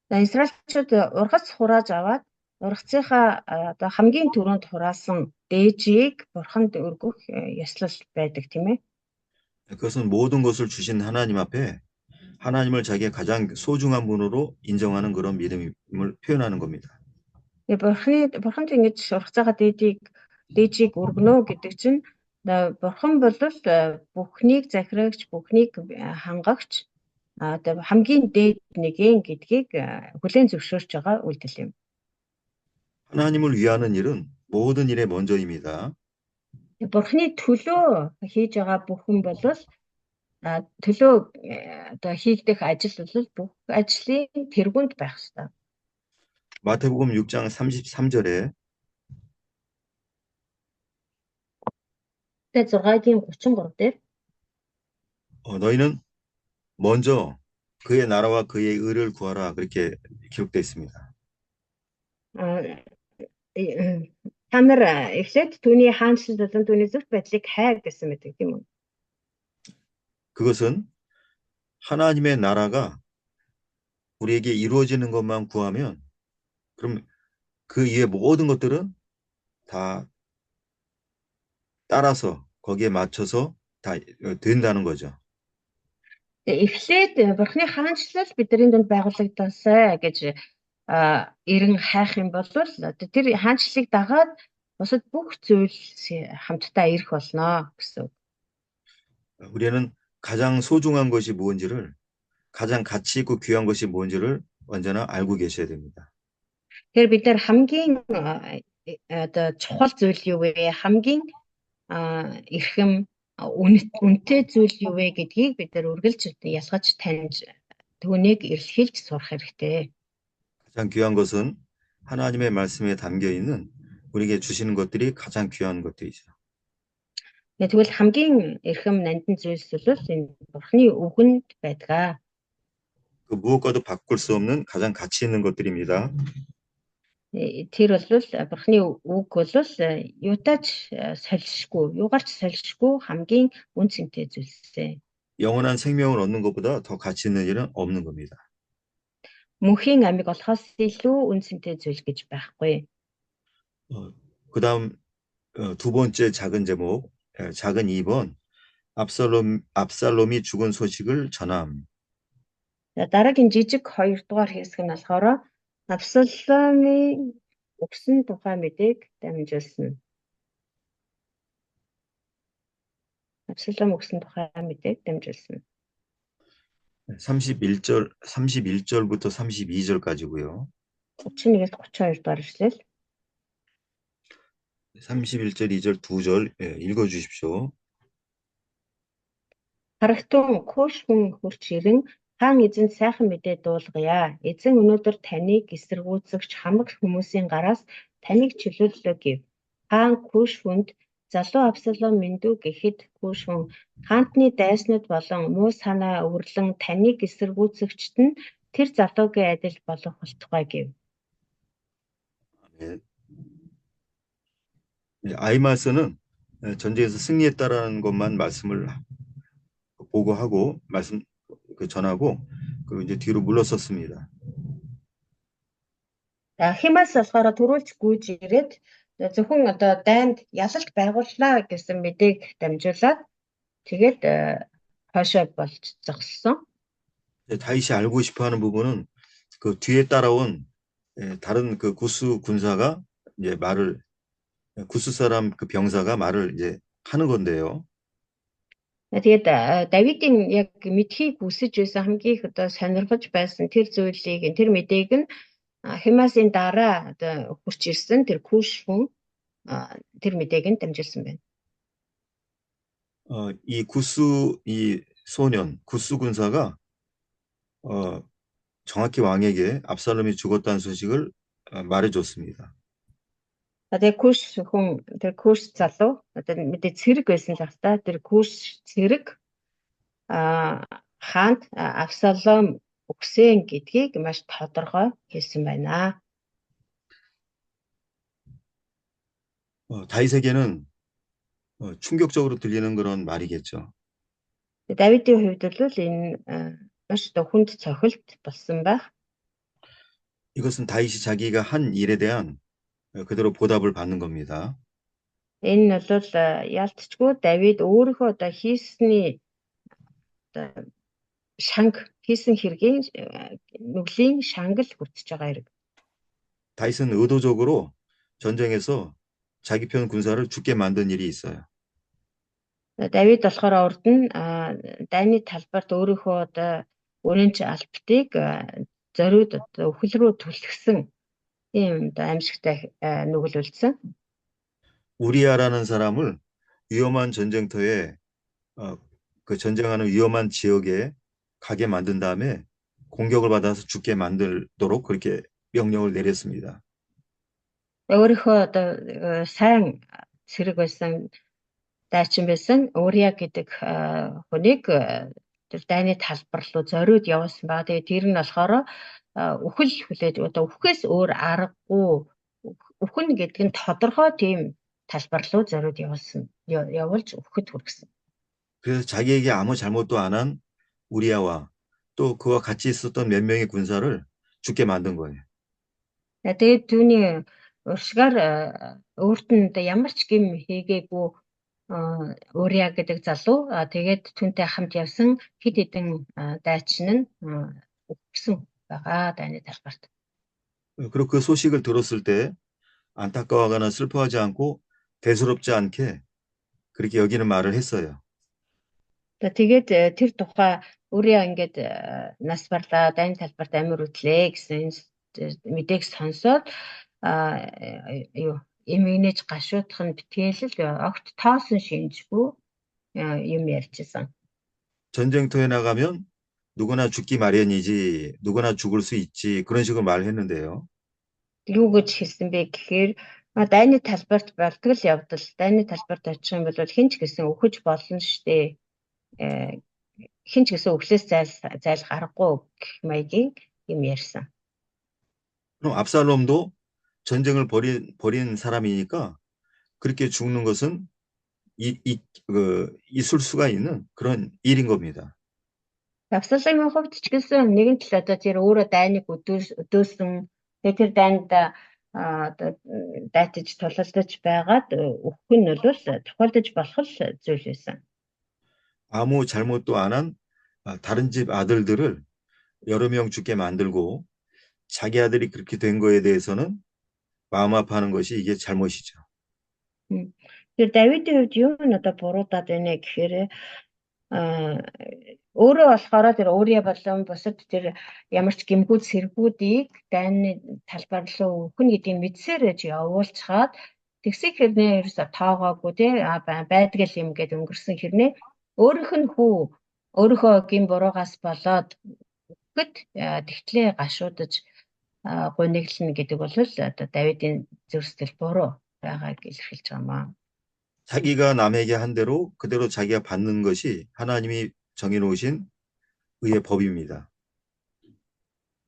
Израильчууд ургац хурааж аваад ургацынхаа одоо хамгийн түрүүнд хураасан дээжийг бурханд өргөх ёслол байдаг тийм ээ. 그것은 모든 것을 주신 하나님 앞에 하나님을 자기의 가장 소중한 분으로 인정하는 그런 믿음을 표현하는 겁니다. Бурханд ингэж ургацаагаа дээжийг өргөнө гэдэг чинь бурхан бол бүхнийг захирагч, бүхнийг хангагч одоо хамгийн дээд нэгэн гэдгийг хүлээн зөвшөөрч байгаа үйлдэл юм. 하나님을 위하는 일은 모든 일의 먼저입니다. Бурхны төлөө хийж байгаа бүхэн бол төлөө одоо хийгдэх ажил бол бүх ажлын тэргүүнд байх ёстой. 마태복음 6장 33절에 6-гийн 33 дээр 너희는 먼저 그의 나라와 그의 의를 구하라 그렇게 기록되어 있습니다. та нар эхлээд түүний хаанчлал болон түүний зөвхт байдлыг хай гэсэн мэт тийм үү? 그것은 하나님의 나라가 우리에게 이루어지는 것만 구하면 그럼 그 이외 모든 것들은 다 따라서 거기에 맞춰서 다 된다는 거죠. Эхлээд бурхны хаанчлал бидний дунд байгуулагдсаа гэж эрен хайх юм бол тэр хаанчлалыг дагаад бусад бүх зүйл хамтдаа ирэх болно гэсэн. 우리는 가장 소중한 것이 무엇인지를 가장 가치 있고 귀한 것이 무엇인지를 언제나 알고 계셔야 됩니다. Тэгэхээр бид нар хамгийн одоо чухал зүйл юу вэ? Хамгийн эрхэм үнэтэй зүйл юу вэ гэдгийг бид нар үргэлж ялгаж таньж түүнийг эрэлхийлж сурах хэрэгтэй. 가장 귀한 것은 하나님의 말씀에 담겨 있는 우리에게 주시는 것들이 가장 귀한 것들이죠. Тэгвэл хамгийн эрхэм нандин зүйлс бол энэ бурхны үгэнд байдаг. 그 무엇과도 바꿀 수 없는 가장 가치 있는 것들입니다. Тэр бол бурхны үг бол юутаач солишгүй, юугаарч солишгүй хамгийн үн цэнтэй зүйлсээ. 영원한 생명을 얻는 것보다 더 가치 있는 일은 없는 겁니다. Мөнхийн амьг олохоос илүү үн цэнтэй зүйл гэж байхгүй. 그다음 두 번째 작은 제목, 작은 2번, 압살롬이 죽은 소식을 전함. Дараагийн жижиг 2 дугаар хэсэг нь болохоор Авсаломын өгсөн тухай мэдээг дамжуулсан. Авсалом өгсөн тухай мэдээг дамжуулсан. 31절부터 32절까지고요. 31-ээс 32 дугаар ишлэл. 31절, 2절, 2절 읽어주십시오. Харагтун Куш хүн хурч ирэн хаан эзэнд сайхан мэдээ дуулгая. Эзэн өнөөдөр таныг эсэргүүцэгч хамаг хүмүүсийн гараас таныг чөлөөллөө гэв. Хаан Куш хүнд залуу Абсалом мэндүү гэхэд Куш хүн хаантны дайснууд болон муу санаа өвөрлөн таныг эсэргүүцэгчт нь тэр залуугийн адил болох болтугай гэв. 네. 아히마스는 전쟁에서 승리했다라는 것만 말씀을 보고하고 전하고 이제 뒤로 물러섰습니다. Химаас болохоор төрүүлж гүйж ирээд зөвхөн одоо дайнд ялалт байгууллаа гэсэн мэдээг дамжуулаад тэгээд хойшоо болж зогссон. 다윗이 알고 싶어하는 부분은 그 뒤에 따라온 다른 그 구스 군사가 이제 구스 사람 그 병사가 말을 이제 하는 건데요. Тэгээд Давидын яг мэдхийг хүсэж байсан хамгийн их одоо сонирхож байсан тэр зүйлийг тэр мэдээг нь Химасын дараа одоо хурч ирсэн тэр Куш хүн тэр мэдээг нь дамжуулсан байна. 이 소년 구스 군사가 정확히 왕에게 압살롬이 죽었다는 소식을 말해줬습니다. Тэгээд Куш хүн тэр Куш залуу одоо мэдээ цэрэг байсан л та тэр Куш цэрэг хаанд Абсалом өгсөн гэдгийг маш тодорхой хэлсэн байна. 다윗에게는 충격적으로 들리는 그런 말이겠죠. Давидын хувьд бол энэ маш хүнд цохилт болсон байх. 이것은 다윗이 자기가 한 일에 대한 그대로 보답을 받는 겁니다. Энэ нь бол ялцчгүй Давид өөрийнхөө одоо хийсэн хэргийн нүглийн шангал хүртэж байгаа хэрэг. 다윗은 의도적으로 전쟁에서 자기 편 군사를 죽게 만든 일이 있어요. Давид болохоор урд нь дайны талбарт өөрийнхөө одоо өрөнч албатыг зориуд одоо өхөл рүү түлхсэн ийм аимшигтай нүгэл үлдсэн. 우리아라는 사람을 위험한 전쟁터에 그 전쟁하는 위험한 지역에 가게 만든 다음에 공격을 받아서 죽게 만들도록 그렇게 명령을 내렸습니다. Өөрийнхөө одоо сайн цэрэг байсан дайчин байсан Урия гэдэг хүнийг тэр дайны талбар руу зориуд явуулсан ба тэгээд тэр нь болохоор үхэл хүлээж одоо үхээс өөр аргагүй үхэн гэдэг нь тодорхой тийм талбар руу зориуд явуулж үхэд хүргэсэн. 그래서 자기에게 아무 잘못도 안 한 우리아와 또 그와 같이 있었던 몇 명의 군사를 죽게 만든 거예요. Тэгээд түүний уршгаар өөрт нь ямар ч гэм хийгээгүй Урия гэдэг залуу тэгээд түүнтэй хамт явсан хэд хэдэн дайчин нь өгсөн байгаа дайны талбарт. 그리고 그 소식을 들었을 때 안타까워하거나 슬퍼하지 않고 대수롭지 않게 그렇게 여기는 말을 했어요. Тэгээд тэр тухай Урия ингээд нас барлаа дайны талбарт амир үтлээ гэсэн мэдээг сонсоод эмгэнэж гашуудах нь битгээл огт тоосон шинжгүй юм ярьжсэн. 전쟁터에 나가면 누구나 죽기 마련이지 누구나 죽을 수 있지 그런 식으로 말했는데요. Юу гэж хэлсэн бэ гэхээр дайны талбарт болтгол явдал дайны талбарт очих юм бол хэн ч гэсэн өхөж болно штэ. Хэн ч гэсэн өглөөс зайл гарахгүй гэх маягийн юм ярьсан. 그럼 압살롬도 전쟁을 벌인 사람이니까 그렇게 죽는 것은 있을 수가 있는 그런 일인 겁니다. Абсаломын хувьд ч гэсэн нэгэн тал одоо тэр өөрөө дайныг өдөөсөн тэр дайнд дайтаж тулалдаж байгаад өгөх нь бол тохиолдож болох л зүйл байсан. 아무 잘못도 안 한 다른 집 아들들을 여러 명 죽게 만들고 자기 아들이 그렇게 된 거에 대해서는 마음 아파하는 것이 이게 잘못이죠. Тэр Давидын хувьд юу нь одоо буруудаад байна гэхээр Өөрөө болохоор тэр өөрийн болон бусад тэр ямар ч гэмгүүд сэргүүдийг дайны талбар руу өгнө гэдгийг мэдсээр ээж явуулчихад тэгсэг хэрнээ ерөөсө тоогоогүй тий байдаг л юм гэд өнгөрсөн хэрнээ өөрийнх нь хүү өөрийнхөө гин буруугаас болоод гэд тэгтлээ гашуудаж гуниглана гэдэг бол одоо Давидын зөвсгөл буруу байгааг илэрхийлж байгаамаа. 자기가 남에게 한 대로 그대로 자기가 받는 것이 하나님이 정해놓으신 의의 법입니다.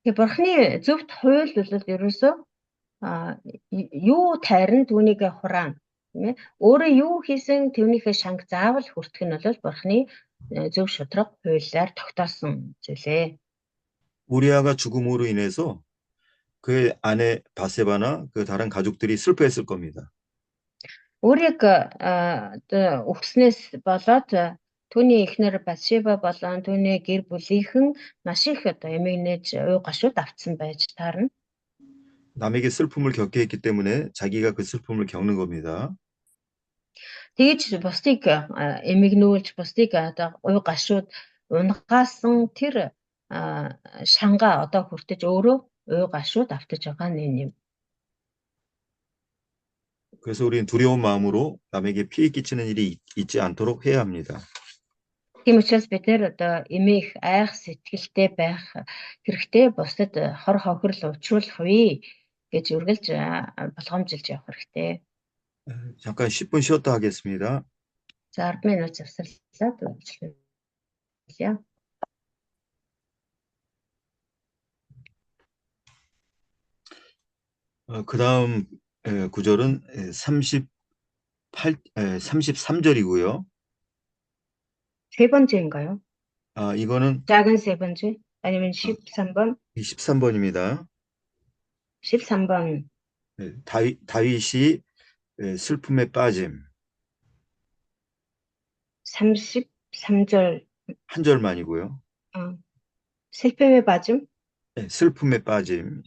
Бурхны зөвхт хууль бол ерөөсөө юу тайрн түүнийг хураана. Өөрөө юу хийсэн түүнийхээ шанг заавал хүртэх нь бол Бурхны зөв шударга хуулиар тогтоосон зүйлээ. 우리아가 죽음으로 인해서 그의 아내 바세바나 그 다른 가족들이 슬퍼했을 겁니다. Өөрийг өгснээс болоод түүний эхнэр Батшеба болон түүний гэр бүлийнхэн маш их одоо эмийг нээж уй гашууд авцсан байж таарна. 남에게 슬픔을 겪게 했기 때문에 자기가 그 슬픔을 겪는 겁니다. Тэгж бусдыг эмигнүүлж бусдыг одоо уй гашууд унгаасан тэр шангаа одоо хүртэж өөрөө уй гашууд автаж байгаа юм. 그래서 우리는 두려운 마음으로 남에게 피해 끼치는 일이 있지 않도록 해야 합니다. Тийм учраас бид нэр одоо эмээх айх сэтгэлтэй байх хэрэгтэй, бусдад хор хохирол учруулах үе гэж үргэлж болгоомжилж явах хэрэгтэй. 잠깐 10분 쉬었다 하겠습니다. За 10 минут завсарлаад үргэлжлүүлье. 그 다음 구절은 33절이고요. 세 번째인가요? 이거는 작은 세 번째? 아니면 13번? 13번입니다. 13번. 다윗이 슬픔에 빠짐. 33절. 한 절만이고요. 슬픔에 빠짐? 네, 슬픔에 빠짐.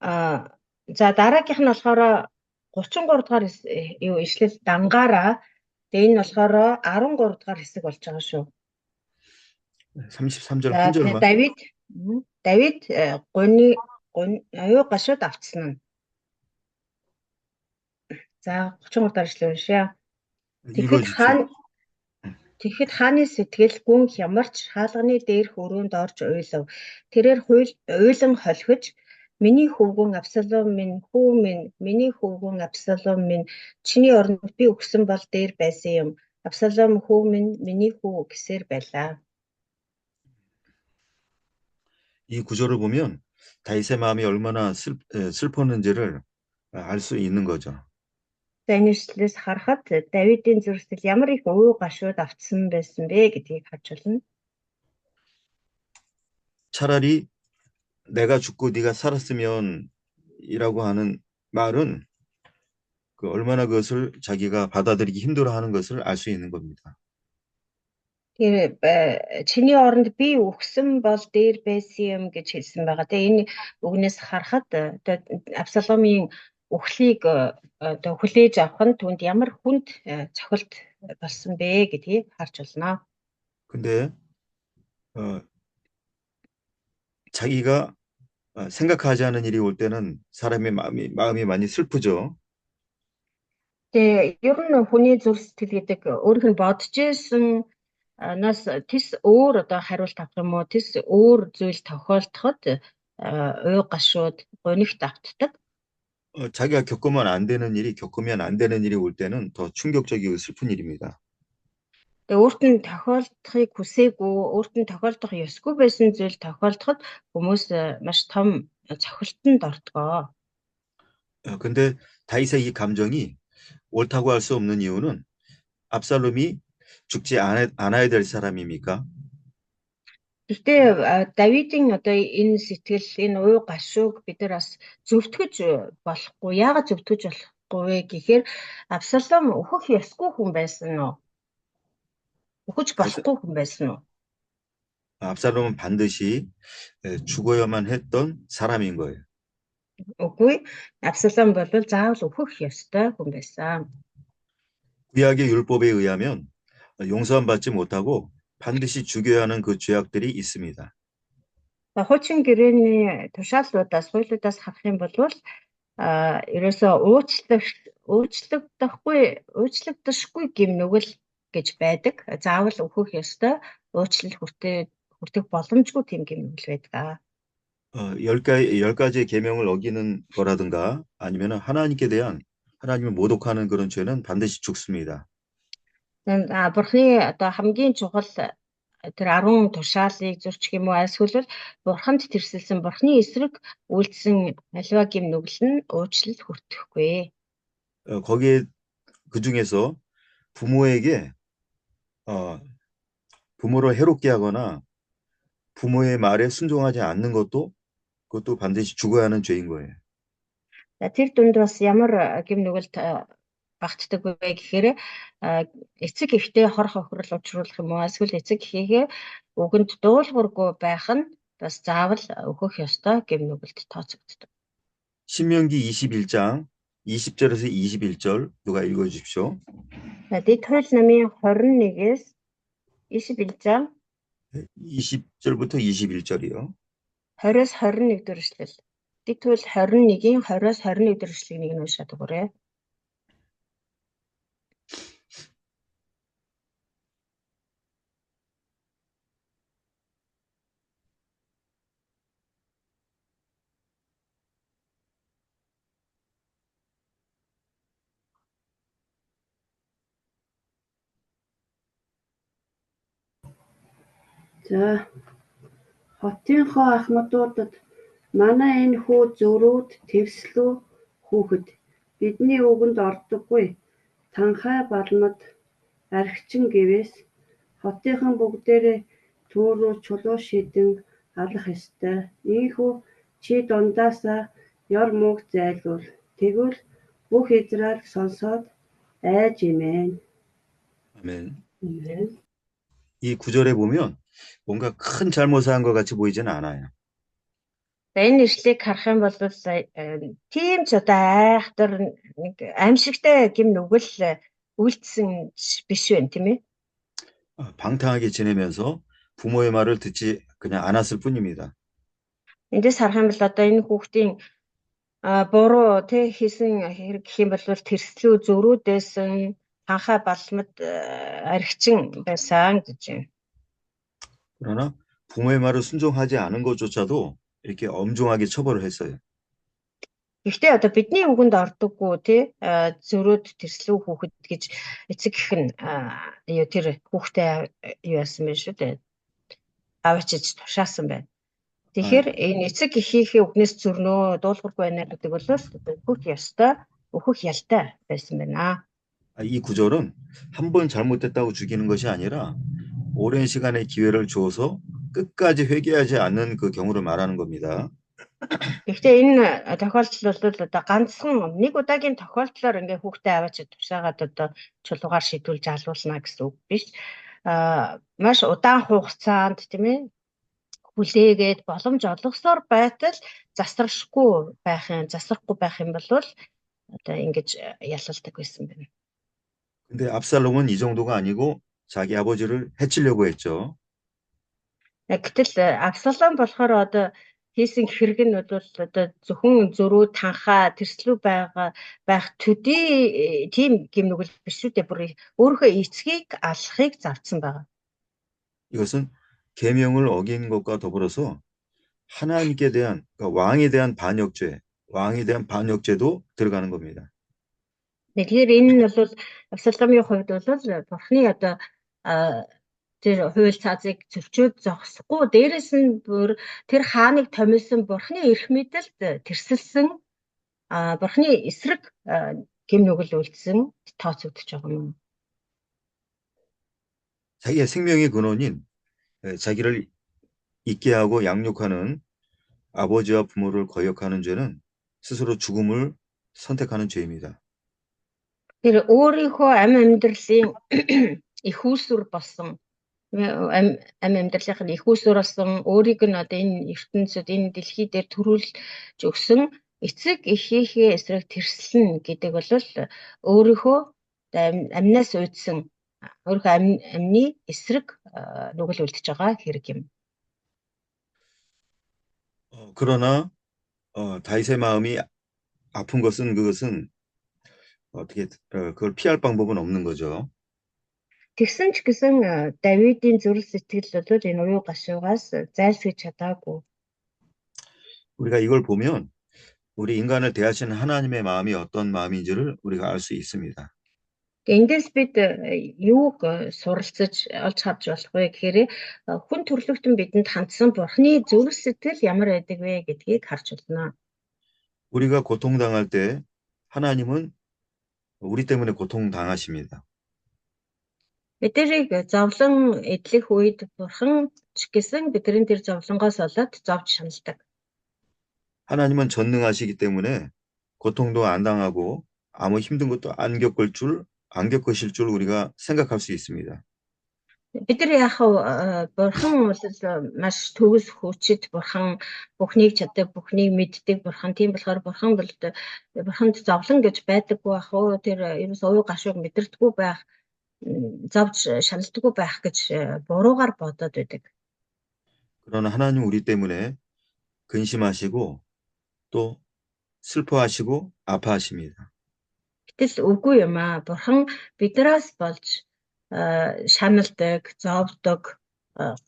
За дараагийнх нь болохоор 33 дугаар юу ишлэл дангаараа тэгээ энэ болохоор 13 дугаар хэсэг болж байгаа шүү. 33절 한 절만. Давид гуны аюу гашууд авцсан нь. За 33 дугаар ишлэл уншъя. Тэгэхэд хааны сэтгэл гүн хямарч хаалганы дээрх өрөөнд орж уйлав. Тэрээр уйлан холхиж миний хөвгүн Абсалом минь, хүү минь, миний хөвгүн Абсалом минь, чиний оронд би өгсөн бол дээр байсан юм. Абсалом хүү минь, миний хүү гэсээр байлаа. 이 구절을 보면 다윗의 마음이 얼마나 슬펐는지를 알 수 있는 거죠. За энэ ишлэлээс харахад Давидын зүрхсэл ямар их ууй гашууд автсан байсан бэ гэдгийг харж байна. 차라리 내가 죽고 네가 살았으면 이라고 하는 말은 그 얼마나 그것을 자기가 받아들이기 힘들어하는 것을 알 수 있는 겁니다. Тэр чиний оронд би өгсөн бол дээр байсан юм гэж хэлсэн байгаа. Тэгээ энэ үгнээс харахад Абсаломын өхлийг одоо хүлээж авах нь түүнд ямар хүнд цохилт болсон бэ гэдгийг харж байна. 근데 자기가 생각하지 않은 일이 올 때는 사람의 마음이 많이 슬프죠. Тэгээ ер нь хүний зүрх сэтгэл гэдэг өөрийнх нь бодож исэн нас тис өөр одоо хариулт авах юм уу, тис өөр зүйл тохиолдоход уй гашууд гонигт автдаг. 자기가 겪으면 안 되는 일이 올 때는 더 충격적이고 슬픈 일입니다. Тэгээ өөрт нь тохиолдохыг хүсээгүй, өөрт нь тохиолдох ёсгүй байсан зүйл тохиолдоход хүмүүс маш том цохилтонд ордог. 근데 다윗의 이 감정이 옳다고 할 수 없는 이유는 압살롬이 죽지 않아야 될 사람입니까? Гэхдээ Давидын одоо энэ сэтгэл, энэ уй гашууг бид нар бас зөвтгөж болохгүй. Яагаад зөвтгөж болохгүй вэ гэхээр Абсалом өөхөх ёсгүй хүн байсан уу? Өөхөж болохгүй хүн байсан уу? 압살롬은 반드시 죽어야만 했던 사람인 거예요. Үгүй. Абсалом бол заавал өөхөх ёстой хүн байсан. 구약의 율법에 의하면 용서함 받지 못하고 반드시 죽여야 하는 그 죄악들이 있습니다. Хуучин гэрээний тушаалуудаас, хуулиудаас харах юм бол ерөөсөө уучлагдахгүй гэм нүгэл гэж байдаг. Заавал өөхөх ёстой, уучлал хүртэх боломжгүй тийм гэм нүгэл байдаг. 10가지의 계명을 어기는 거라든가 아니면 하나님을 모독하는 그런 죄는 반드시 죽습니다. Бурхны одоо хамгийн чухал тэр 10 тушаалыг зөрчих юм уу эсвэл бурханд тэрсэлсэн бурхны эсрэг үйлдсэн аливаа гэм нүгэл нь уучлал хүртэхгүй. 거기에 그 중에서 부모에게 부모를 해롭게 하거나 부모의 말에 순종하지 않는 그것도 반드시 죽어야 하는 죄인 거예요. Тэр дунд бас ямар гэм нүгэлт багтдаг вэ гэхээр эцэг эхтэй хор хохирол учруулах юм уу эсвэл эцэг эхийгээ үгэнд дуулуургүй байх нь бас заавал өөхөх ёстой гэм нүгэлт тооцогддог. 신명기 21장 20절에서 21절 누가 읽어 주십시오. Дэд хууль намын 21-ээс 21 20절부터 21절이요. 20-с 21 дэх эшлэл. Дэд хууль 21-ийн 20-с 21 дэх эшлэгийг нэг нь уншаад өгөөрэй. За хотынхоо ахмадуудад манай энэ хүү зөрүүд твслүү хүүхэд бидний үгэнд ордоггүй танхай балмад архичин гэвээс хотынхан бүгдээрээ түүн рүү чулуу шийдэн алах ёстой. Ийхүү чи дундаасаа ёр мууг зайлуул. Тэгвэл бүх Израиль сонсоод айж имэн. 아멘. Amen. 이 구절에 보면 뭔가 큰 잘못을 한 것 같이 보이지는 않아요. Энэ ишлэгийг харах юм бол тийм ч одоо айхтар нэг аимшигтай гэм нүгэл үйлдсэн биш вэ тийм ээ? 방탕하게 지내면서 부모의 말을 듣지 그냥 않았을 뿐입니다. Эндээс харах юм бол одоо энэ хүүхдийн буруу хийсэн хэрэг гэх юм бол тэрслүү зөрүүдээс танхай балмад архичин байсан гэж байна. 그러나 부모의 말을 순종하지 않은 것조차도 이렇게 엄중하게 처벌을 했어요. Гэхдээ одоо бидний үгэнд ордоггүй тий зөрөөд тэрслүү хүүхэд гэж эцэг их нь тэр хүүхдээ юу яасан бэ шүү дээ. Авчиж тушаасан байна. Тэгэхээр энэ эцэг эхийнхээ үгнээс зөрнөө дуулуургүй байна гэдэг бол өөхөх ёстой, өөхөх ялтай байсан байна. 이 구절은 한 번 잘못됐다고 죽이는 것이 아니라 오랜 시간의 기회를 주어서 끝까지 회개하지 않는 그 경우를 말하는 겁니다. Гэхдээ энэ тохиолдол бол одоо ганцхан нэг удаагийн тохиолдлоор ингээ хүүхдээ аваач тушаагаад одоо чулуугаар шийдүүлж алуулна гэсэн үг биш. Маш удаан хугацаанд тийм ээ хүлээгээд боломж олгосоор байтал засрахгүй байх юм бол одоо ингэж ялалдаг байсан байна. 근데 압살롬은 이 정도가 아니고 자기 아버지를 해치려고 했죠. Гэтэл Абсалом болохоор одоо хийсэн хэрэг нь бол одоо зөвхөн зөрүү танхаа тэрслүү байх төдий тийм гэмнүгэл биш үү дээ, бүр өөрийнхөө эцгийг алахыг завдсан байна. 이것은 계명을 어긴 것과 더불어서 하나님께 대한 그러니까 왕에 대한 반역죄도 들어가는 겁니다. Тэгэхээр энэ нь бол Абсаломын хувьд бол бурхны одоо тэр хууль цаазыг зөрчөөд зогсохгүй дээрэс нь бүр тэр хааныг томилсон бурхны эрх мэдэлд тэрсэлсэн бурхны эсрэг гэмнүгэл үйлдсэн тооцогдож байгаа юм. 자기의 생명의 근원인 자기를 잊게 하고 양육하는 아버지와 부모를 거역하는 죄는 스스로 죽음을 선택하는 죄입니다. Тэр өөрийнхөө амьдралын их үүсвэр болсон амьдралын их үүсвэр болсон өөрийг нь одоо энэ ертөнцид энэ дэлхий дээр төрүүлж өгсөн эцэг эхийнхээ эсрэг тэрслэн гэдэг бол өөрийнхөө амнаас уйдсан өөрийнхөө амны эсрэг нүгэл үлдэж байгаа хэрэг юм. 그러나 다윗의 마음이 아픈 것은 그것은 어떻게 그걸 피할 방법은 없는 거죠. Тэгсэн ч гэсэн Давидын зүрх сэтгэл бол энэ уян гашуугаас зайлсхийж чадаагүй. 우리가 이걸 보면 우리 인간을 대하시는 하나님의 마음이 어떤 마음인지를 우리가 알 수 있습니다. Эндээс бид юуг суралцаж олж харж болох вэ гэхээр хүн төрлөختөн бидэнд хандсан Бурхны зүрх сэтгэл ямар байдаг вэ гэдгийг харж болно. 우리가 고통당할 때 하나님은 우리 때문에 고통당하십니다. Биднийг зовлон эдлэх үед Бурхан ч гэсэн бидний тэр зовлонгоос болоод зовж шаналдаг. 하나님은 전능하시기 때문에 고통도 안 당하고 아무 힘든 것도 안 겪으실 줄 우리가 생각할 수 있습니다. Бид нар яг Бурхан бол маш төгс хүчит Бурхан, бүхнийг чаддаг, бүхнийг мэддэг Бурхан. Тийм болохоор Бурханд зовлон гэж байдаггүй ах уу, тэр ерөөс уян гашууг мэдэрдэггүй байх, зовж шаналдаггүй байх гэж буруугаар бодоод байдаг. 그러나 하나님 우리 때문에 근심하시고 또 슬퍼하시고 아파하십니다. Гэтэл үгүй юм аа. Бурхан биднээс болж шаналдаг, зовдог,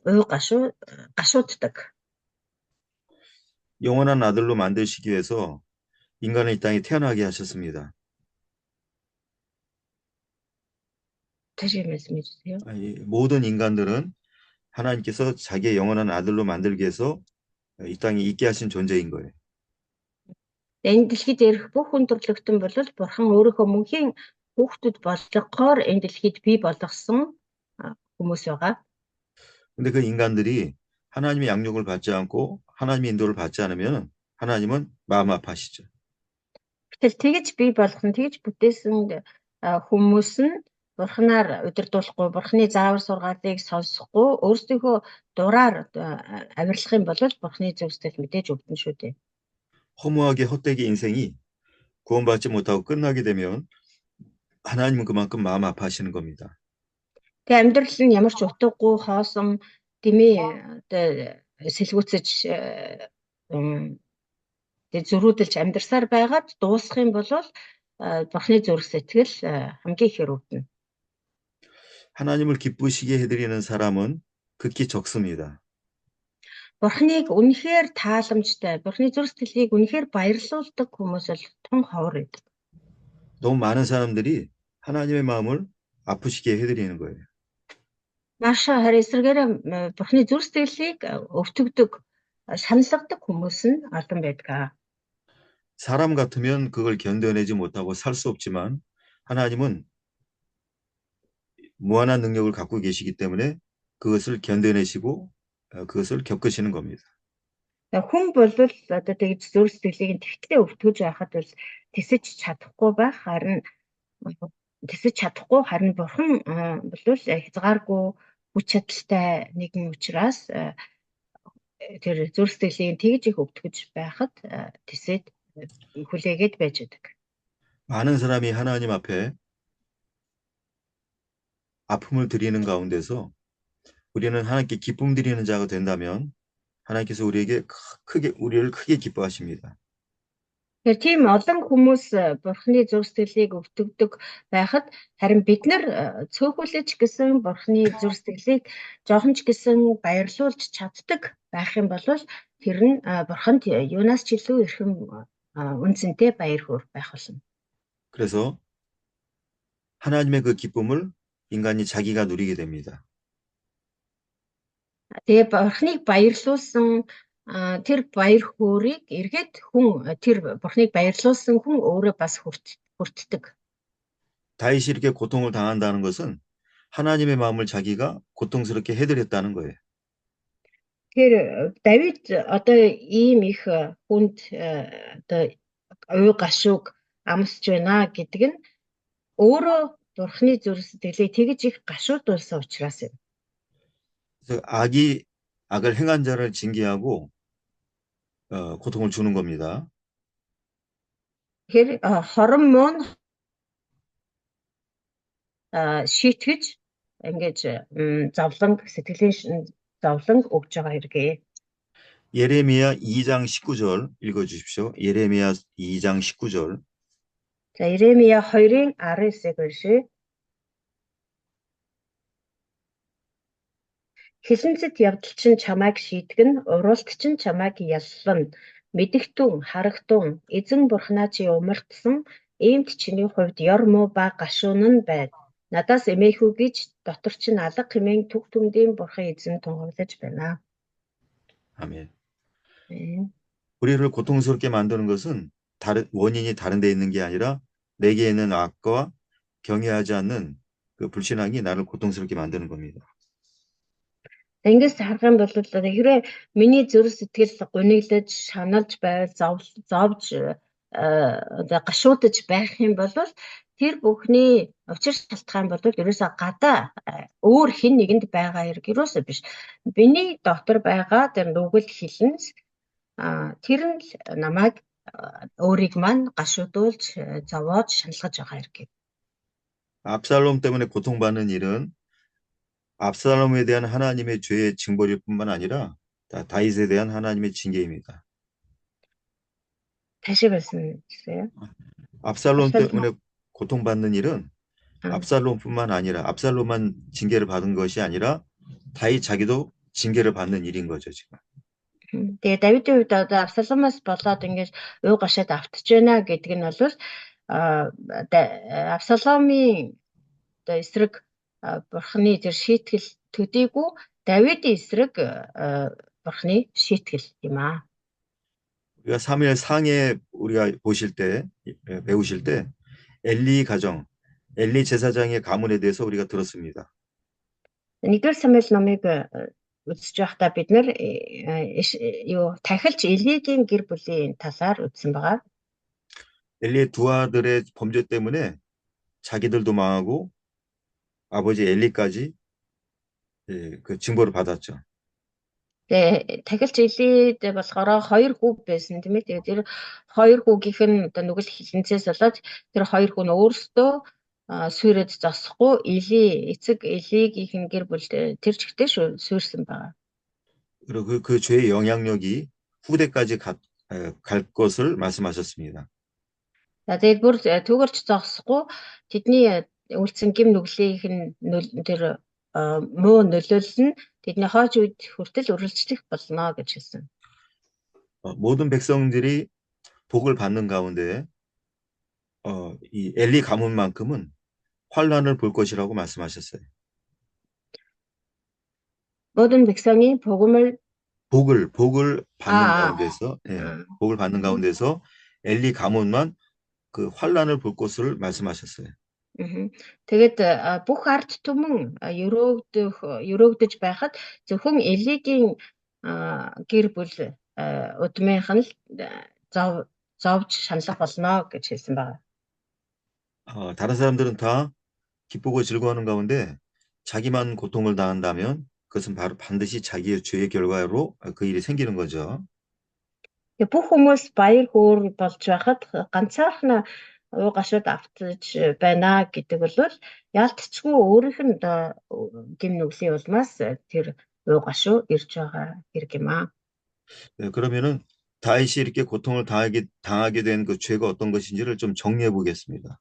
уян гашууддаг. 영원한 아들로 만드시기 위해서 인간을 이 땅에 태어나게 하셨습니다. 다시 말씀해 주세요. 모든 인간들은 하나님께서 자기의 영원한 아들로 만들기 위해서 이 땅에 있게 하신 존재인 거예요. Энэ дэлхийд ирэх бүх хүн төрлөختөн бол Бурхан өөрийнхөө мөнхийн хүүхдүүд болгохоор энэ дэлхийд бий болгосон хүмүүс байгаа. 근데 그 인간들이 하나님의 양육을 받지 않고 하나님의 인도를 받지 않으면 하나님은 마음 아파하시죠. Гэтэл тэгж бий болгох нь тэгж бүтээсэн хүмүүс нь Бурханаар удирдуулахгүй, Бурханы заавар сургаалыг сонсохгүй, өөрсдийнхөө дураар авирлах юм бол Бурханы зөв сэтгэл мэдээж өвдөн шүү дээ. 허무하게 헛되게 인생이 구원받지 못하고 끝나게 되면 하나님은 그만큼 마음 아파하시는 겁니다. Тэгээ амьдрал нь ямар ч утгагүй хоосон дэмий сэлгүүцэж зөрүүдэлж амьдрсаар байгаад дуусах юм бол Бурханы зүрх сэтгэл хамгийн их өвдөнө. 하나님을 기쁘시게 해드리는 사람은 극히 적습니다. Бурханыг үнэхээр тааламжтай, Бурханы зүрх сэтгэлийг үнэхээр баярлуулдаг хүмүүс бол тун ховор байдаг. 너무 많은 사람들이 하나님의 마음을 아프시게 해드리는 거예요. Маш харин эсвэргээр Бурханы зүрх сэтгэлийг өвтгдөг, шаналгадаг хүмүүс нь олон байдаг. 사람 같으면 그걸 견뎌내지 못하고 살 수 없지만 하나님은 무한한 능력을 갖고 계시기 때문에 그것을 견뎌내시고 그것을 겪으시는 겁니다. Хүн бол одоо тэгж зүрх сэтгэлийг тэгтлээ өвтгөж байхад бол тэсэж чадахгүй харин Бурхан бол хязгааргүй хүч чадалтай нэгэн учраас тэр зүрх сэтгэлийг тэгж их өвтгөж байхад тэсэд хүлээгээд байж байдаг. 많은 사람이 하나님 앞에 아픔을 드리는 가운데서 우리는 하나님께 기쁨 드리는 자가 된다면 하나님께서 우리를 크게 기뻐하십니다. Тэгэхээр тийм олон хүмүүс Бурханы зүрх сэтгэлийг өвтгдөг байхад харин бид нар цөөхөлж гэсэн Бурханы зүрх сэтгэлийг жоохон ч гэсэн баярлуулж чаддаг байх юм бол тэр нь Бурханд юунаас ч илүү эрхэм үнцэнтэй баяр хөөр байх болно. 그래서 하나님의 그 기쁨을 인간이 자기가 누리게 됩니다. Тэгээ Бурханыг баярлуулсан тэр баяр хөөргийг эргээд тэр Бурханыг баярлуулсан хүн өөрөө бас хүртдэг. 다윗이 이렇게 고통을 당한다는 것은 하나님의 마음을 자기가 고통스럽게 해드렸다는 거예요. Тэр Давид одоо ийм их хүнд одоо уян гашууг амсч байна гэдэг нь өөрөө Бурханы зүрх сэтгэлийг тэгж их гашуудулсан учраас юм. 그래서 악을 행한 자를 징계하고 고통을 주는 겁니다. Тэгэхээр хорон муу шийтгэж ингэж зовлон сэтгэлийн зовлон өгж байгаа хэрэгээ. 예레미야 2장 19절 읽어주십시오. 예레미야 2장 19절. За Иремия 2-ын 19-ыг уншия. Хэлэнцэд явдал чинь чамайг шийтгэн, уруулт чинь чамайг яллан, мэдэгтэн, харагтун, эзэн бурхнаа чи умартсан, иймд чиний хувьд ёр муу ба гашуун нь байна. Надаас эмээхүү гэж дотор чинь алга хэмээн түг түмдийн бурхан эзэн тунгаглаж байна. 아멘. 네. 우리를 고통스럽게 만드는 것은 원인이 다른 데 있는 게 아니라 내게 있는 악과 경외하지 않는 그 불신앙이 나를 고통스럽게 만드는 겁니다. Ингээс харах юм бол хэрвээ миний зүрх сэтгэл гуниглаж, шаналж байвал зовж гашуудж байх юм бол тэр бүхний учир шалтгаан бол ерөөсөө гадаа өөр хэн нэгэнд байгаа хэрэг ерөөсөө биш. Миний дотор байгаа тэр нүгэл хилэнц тэр нь намайг өөрийг маань гашуудуулж, зовоож, шаналгаж байгаа хэрэг. 압살롬 때문에 고통받는 일은 압살롬에 대한 하나님의 죄의 징벌일 뿐만 아니라 다윗에 대한 하나님의 징계입니다. 다시 말씀해주세요. 압살롬 때문에 고통받는 일은 압살롬뿐만 아니라 압살롬만 징계를 받은 것이 아니라 다윗 자기도 징계를 받는 일인 거죠, 지금. Тэгээ Давидын хувьд одоо Абсаломоос болоод ингэж уу гашаад автж байна гэдэг нь бол Абсаломын одоо эсрэг бурхны тэр шийтгэл төдийгүй Давидын эсрэг бурхны шийтгэл юм аа. 우리가 3일 상해 우리가 배우실 때 엘리 가정, 엘리 제사장의 가문에 대해서 우리가 들었습니다. Нэгдүгээр Самуэль номыг үзэж байхдаа бид нэр тахилч Элигийн гэр бүлийн талаар үзсэн байгаа. 엘리의 두 아들의 범죄 때문에 자기들도 망하고 아버지 엘리까지 그 징벌을 받았죠. Тэгээ тахилч Элид болохоор хоёр хүү байсан тийм ээ. Тэгээ тэр хоёр хүүгийнх нь одоо нүгэл хилэнцээс болоод тэр хоёр хүн өөрсдөө сүйрээд зогсохгүй эцэг Элигийнх гэр бүл тэр чигтээ сүйрсэн байгаа. 그리고 그 죄의 영향력이 후대까지 갈 것을 말씀하셨습니다. За тэгээд бүр түүгэрч зогсохгүй тэдний үлдсэн гим нүглийнх нь тэр муу нөлөөлөл нь тэдний хойч үед хүртэл үргэлжлэх болно гэж хэлсэн. 모든 백성들이 복을 받는 가운데 이 엘리 가문만큼은 환란을 볼 것이라고 말씀하셨어요. 모든 백성이 복을 받는 가운데서 복을 받는 가운데서 엘리 가문만 그 환란을 볼 것을 말씀하셨어요. Тэгээд бүх ард түмэн өрөөгдөж байхад зөвхөн Элигийн гэр бүл удмынх нь зовж шаналх болно гэж хэлсэн байна. 다른 사람들은 다 기쁘고 즐거워하는 가운데 자기만 고통을 당한다면 그것은 바로 반드시 자기의 죄의 결과로 그 일이 생기는 거죠. Бүх хүмүүс баяр хөөр болж байхад ганцаархан уу гашууд автаж байна гэдэг бол ялтчгүй өөрийнх нь гим нүглийн улмаас тэр уу гашуу ирж байгаа хэрэг юм аа. 그러면은 다윗이 이렇게 고통을 당하게 된 그 죄가 어떤 것인지를 좀 정리해 보겠습니다.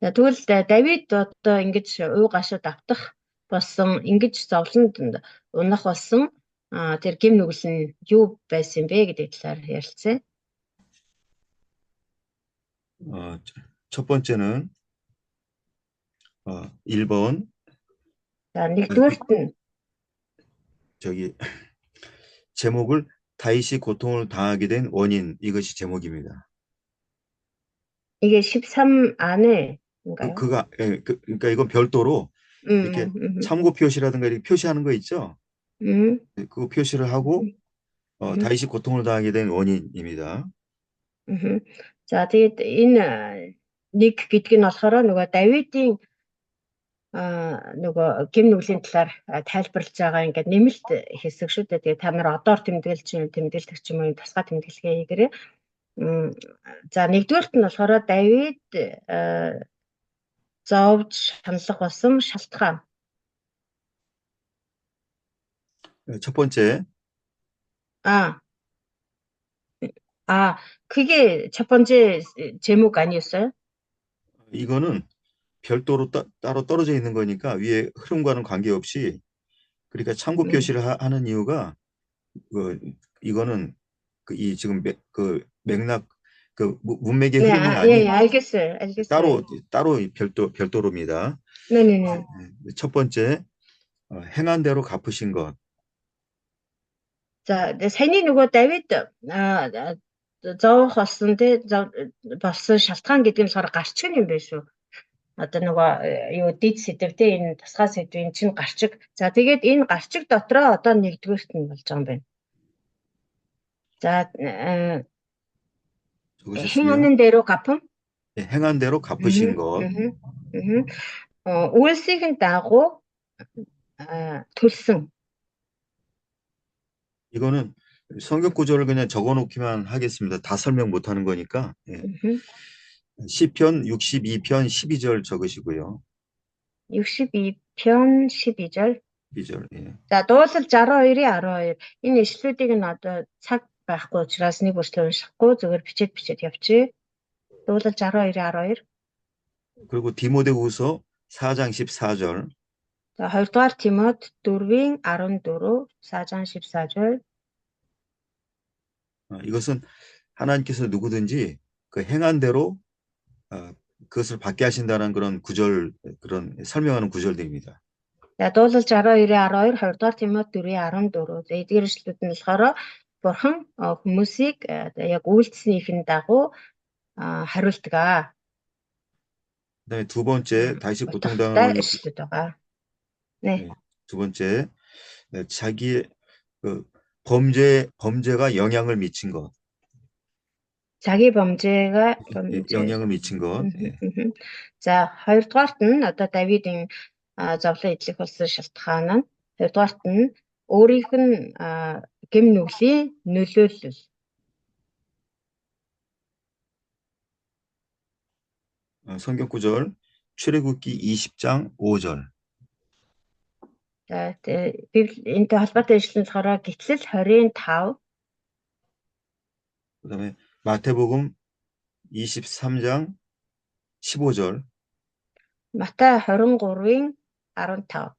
Тэгвэл Давид одоо ингэж уу гашууд автах болсон ингэж зовлонд унах болсон тэр гим нүгэл нь юу байсан бэ гэдэг талаар ярилцъя. 첫 번째는 1번. За нэгдүгээрт нь 저기 제목을 다윗이 고통을 당하게 된 원인 이것이 제목입니다. 이게 13 안에 그러니까 이건 별도로 이렇게 참고 표시라든가 이렇게 표시하는 거 있죠. 그 표시를 하고 다윗이 고통을 당하게 된 원인입니다. За тэгээд энэ нэг гэдэг нь болохоор нөгөө Давидын нөгөө гим нүглийн талаар тайлбарлаж байгаа ингээд нэмэлт хэсэг шүү дээ. Тэгээд та нар одоор тэмдэглэдэг ч юм уу тусгай тэмдэглэгээ хийгээрэй. За нэгдүгээрт нь болохоор Давид зовж шаналх болсон шалтгаан. 첫 번째, 아, 그게 첫 번째 제목 아니었어요? 이거는 별도로 따로 떨어져 있는 거니까 위에 흐름과는 관계없이 그러니까 참고 교실을 하는 이유가 이거는 이 지금 맥락 문맥의 네, 흐름이 예, 아닌 알겠어요. 따로 별도로입니다. 네네네. 첫 번째, 행한 대로 갚으신 것. За, саяны нөгөө Давид зовох болсон тий болсон шалтгаан гэдэг нь болохоор гарчиг юм байна шүү. Одоо нөгөө юу дид сэдв тий энэ тусгай сэдвийн чинь гарчиг. За тэгээд энэ гарчиг дотроо одоо нэгдүгээрт нь болж байгаа юм байна. За 적으셨으면 행하는 대로 갚음. 행한 대로 갚으신 것. үйлсийн дагуу төлсөн. 이거는 성경 구절을 그냥 적어놓기만 하겠습니다. 다 설명 못하는 거니까. 예. 시편 62편 12절 적으시고요. 62편 12절. 12절. 예. За дуулал 62-ийн 12. Энэ ишлүүдийг нь одоо цаг байхгүй учраас нэг бүртлэн уншихгүй зөвөр бичээд явчих. дуулал 62-ийн 12. 그리고 디모데후서 4장 14절. За 2-р Тимот 4-ийн 14, 4장 14절. 이것은 하나님께서 누구든지 그 행한 대로 그것을 받게 하신다는 그런 구절, 그런 설명하는 구절들입니다. За дуулал 62-ийн 12, 2-р Тимот 4-ийн 14. За эдгээр ишлүүд нь болохоор Бурхан хүмүүсийг яг үйлдэснийхэн дагуу хариулдаг. 그다음에 두 번째 다시 고통당하는 이шлүүд байгаа. 네. 두 번째 자기의 범죄가 영향을 미친 것. 자기 범죄가 영향을 미친 것. За хоёрдугаарт нь одоо Давидын зовлон эдлэх болсон шалтгаан нь хоёрдугаарт нь өөрийнх нь гэм нүглийн нөлөөлөл. 성경 구절 출애굽기 20장 5절. За Библи энэтэй холбоотой ишлэн болохоор Гитлэл 25. 그다음에 마태복음 23장 15절. Матай 23-ийн 15.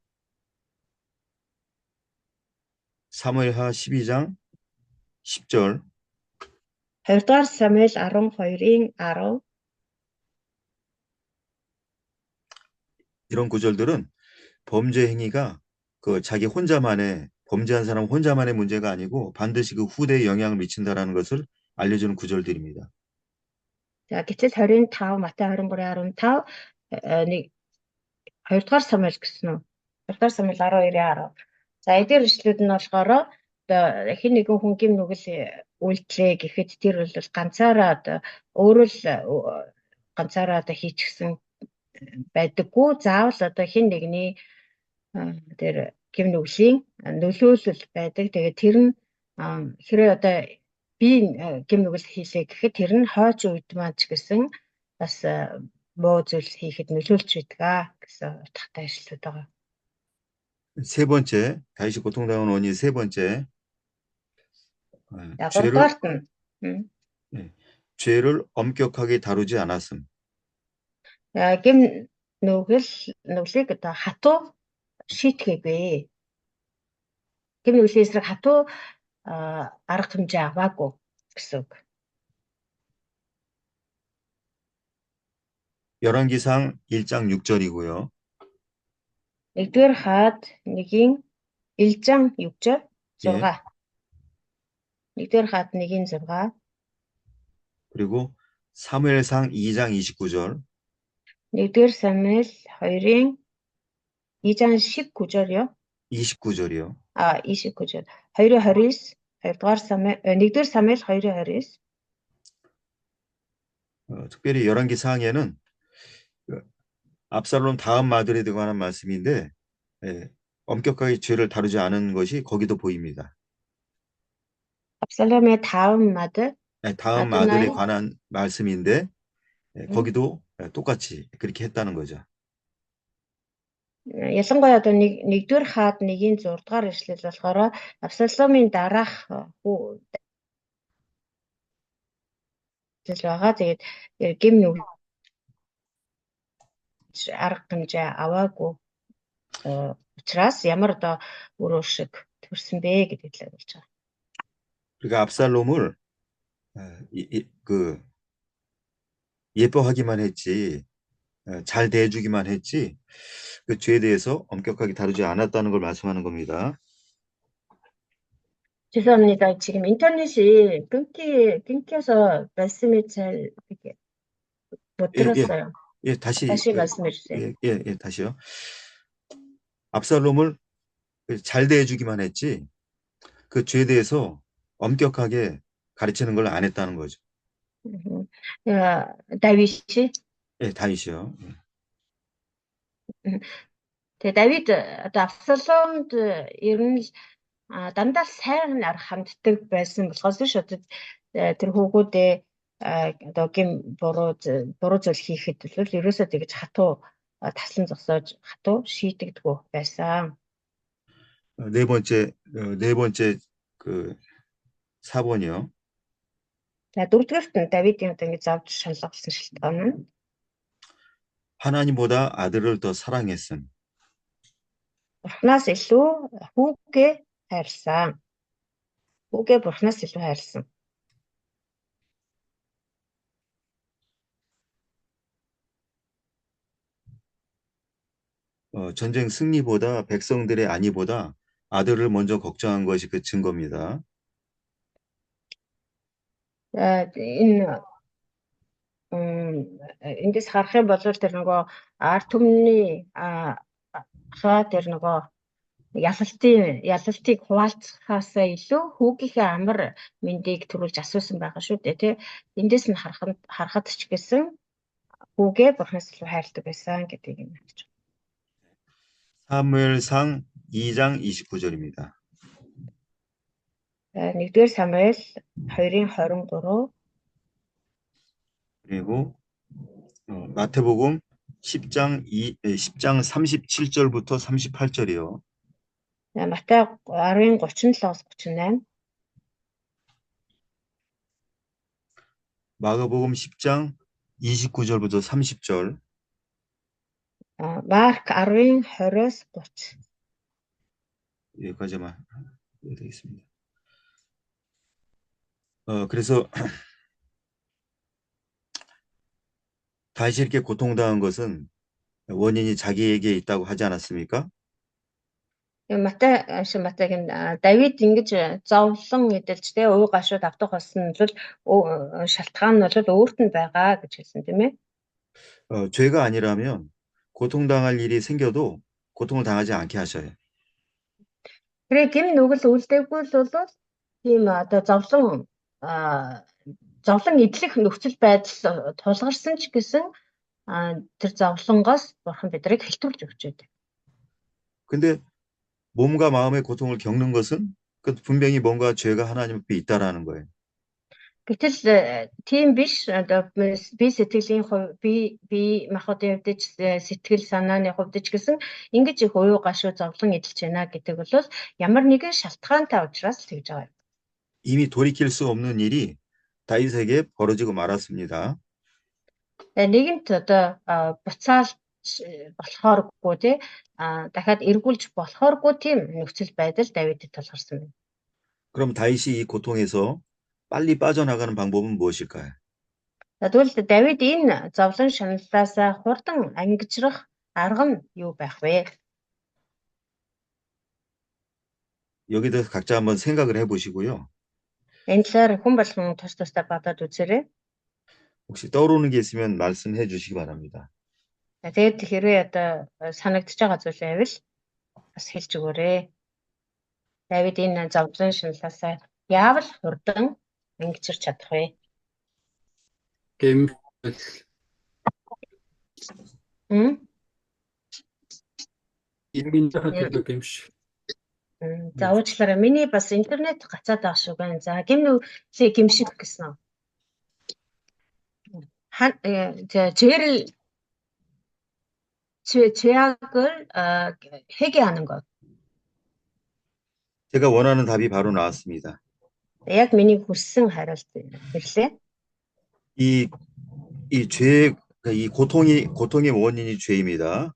사무엘하 12장 10절. 2-р Самуэль 12-ийн 10. 이런 구절들은 범죄 행위가 자기 혼자만의 범죄한 사람 혼자만의 문제가 아니고 반드시 그 후대에 영향을 미친다라는 것을 알려주는 구절들입니다. За Гитлэл 25, Матай 23-15 нэг 2-р Самуэль гэсэн үү? 2-р Самуэль 12-ийн 10. За эдгээр ишлүүд нь болохоор одоо хэн нэгэн хүн гэм нүгэл үйлдэлээ гэхэд тэр бол ганцаараа одоо өөрөө л ганцаараа одоо хийчихсэн байдаггүй. Заавал одоо хэн нэгний тэр гэм нүглийн нөлөөлөл байдаг. Тэгээд тэр нь хэрэг одоо би гэм нүгэл хийлээ гэхэд тэр нь хойч үед маань ч гэсэн бас муу зүйл хийхэд нөлөөлж байдаг гэсэн утгатай ишлүүд байгаа. 세 번째, 다윗이 고통당하는 원인 세 번째. 죄를 엄격하게 다루지 않았음. гэм нүглийг одоо хатуу шийтгээгүй. гэм нүглийн эсрэг хатуу арга хэмжээ аваагүй гэсэн үг. 열왕기상 1장 6절이고요. 1-р хаад 1-ийн 1장 6절 6. 1-р хаад 1-ийн 6. 그리고 사무엘상 2장 29절. 1-р Самуэль 2-ийн 2장 19절이요. 29절이요. 29절. 2-29. 2-р Самуэль 1-р Самуэль 2-29. 특별히 열왕기상에는 압살롬 다음 아들에 관한 말씀인데 엄격하게 죄를 다루지 않은 것이 거기도 보입니다. 압살롬의 다음 아들? 다음 아들에 관한 말씀인데 거기도 똑같이 그렇게 했다는 거죠. ялангуяа одоо нэгдүгээр хаад 1-ийн 6 дугаар ишлэл болохоор Абсаломын дараах хүү байгаа. Тэгээд гим нүгж арга хэмжээ аваагүй учраас ямар одоо үр шиг төрсөн бэ гэдэг л болж байгаа. 그러니까 압살롬을 그 예뻐하기만 했지, 잘 대해주기만 했지, 그 죄에 대해서 엄격하게 다루지 않았다는 걸 말씀하는 겁니다. 죄송합니다. 지금 인터넷이 끊겨서 말씀이 잘 이렇게 못 들었어요. 예, 다시 말씀해 주세요. 예, 다시요. 압살롬을 잘 대해주기만 했지, 그 죄에 대해서 엄격하게 가르치는 걸 안 했다는 거죠. 다윗이? 예, 다윗이요. Давид одоо Абсаломд ер нь дандаа сайн арга ханддаг байсан болохоос биш одоо тэр хүүгүүдээ одоо гим буруу зүйл хийхэд бол ерөөсөө тэгж хатуу таслан зогсоож хатуу шийтгдэггүй байсан. 네 번째 그 4번이요. За дөрөвдүгээрт нь Давидын одоо ингэж завж шалгасан шалтгаан нь 하나님보다 아들을 더 사랑했음. Бурханаас илүү хүүгээ хайрсан. Хүүгээ Бурханаас илүү хайрсан. 전쟁 승리보다 백성들의 안위보다 아들을 먼저 걱정한 것이 그 증거입니다. Эндээс харах юм бол тэр нөгөө ард түмний тэр нөгөө ялалтыг хуваалцахаасаа илүү хүүгийнхээ амар мэндийг төрүүлж асуусан байгаа шүү дээ тий. Эндээс нь харахад ч гэсэн хүүгээ Бурханаас илүү хайрладаг байсан гэдгийг юм хэлж байна. 사무엘상 2장 29절입니다. 1-р Самуэль 2:23 그리고 마태복음 10장 37절부터 38절이요. Матай 10:37-оос 38. 마가복음 10장 29절부터 30절. Марк 10:20-оос 30. 여기까지만 해야 되겠습니다. 그래서 다시 이렇게 고통당한 것은 원인이 자기에게 있다고 하지 않았습니까? Матайгийн Давид ингэж зовлон эдэлж тэ уу гашууд автах болсон нь шалтгаан нь бол өөрт нь байгаа гэж хэлсэн тийм ээ. 죄가 아니라면 고통당할 일이 생겨도 고통을 당하지 않게 하셔요. 그래 гим нүгэл үлдээгүй л бол тийм одоо зовлон идэх нөхцөл байдал тулгарсан ч гэсэн тэр зовлонгоос Бурхан бидрийг хэлтүүлж өгч байдаг. 근데 몸과 마음의 고통을 겪는 것은 그 분명히 뭔가 죄가 하나님 앞에 있다라는 거예요. Гэтэл тийм биш одоо би сэтгэлийн хувь би махбодын хувьд ч сэтгэл санааны хувьд ч гэсэн ингэж их уу гашуу зовлон эдэлж байна гэдэг бол ямар нэгэн шалтгаантай учраас тэгж байгаа юм. 이미 돌이킬 수 없는 일이 다윗에게 벌어지고 말았습니다. Нэгэнт одоо буцаалж болохооргүй тий дахиад эргүүлж болохооргүй тийм нөхцөл байдал Давидэд тулгарсан байна. 그럼 다윗이 이 고통에서 빨리 빠져나가는 방법은 무엇일까요? Тэгвэл Давид энэ зовлон шаналлаас хурдан ангижрах арга нь юу байх вэ? 여기에 대해서 각자 한번 생각을 해보시고요. Энэ талаар хүн болгон тус тустай бодоод үзээрэй. 혹시 떠오르는 게 있으면 말씀해 주시기 바랍니다. Тэгээд хэрвээ одоо санагдаж байгаа зүйл байвал бас хэлж өгөөрэй. Давид энэ зовлон шаналлаас яавал хурдан ангижрч чадах вэ? Гэмшил. Иргэн дахад гэмшил. За уучлаарай. Миний бас интернет гацаад байгаа шүү байна. За гимнүлээ гимших гэсэн. Жэрэл 죄악을 회개하는 것. 제가 원하는 답이 바로 나왔습니다. Яг миний хүссэн хариулт ирлээ. 이 고통의 원인이 죄입니다.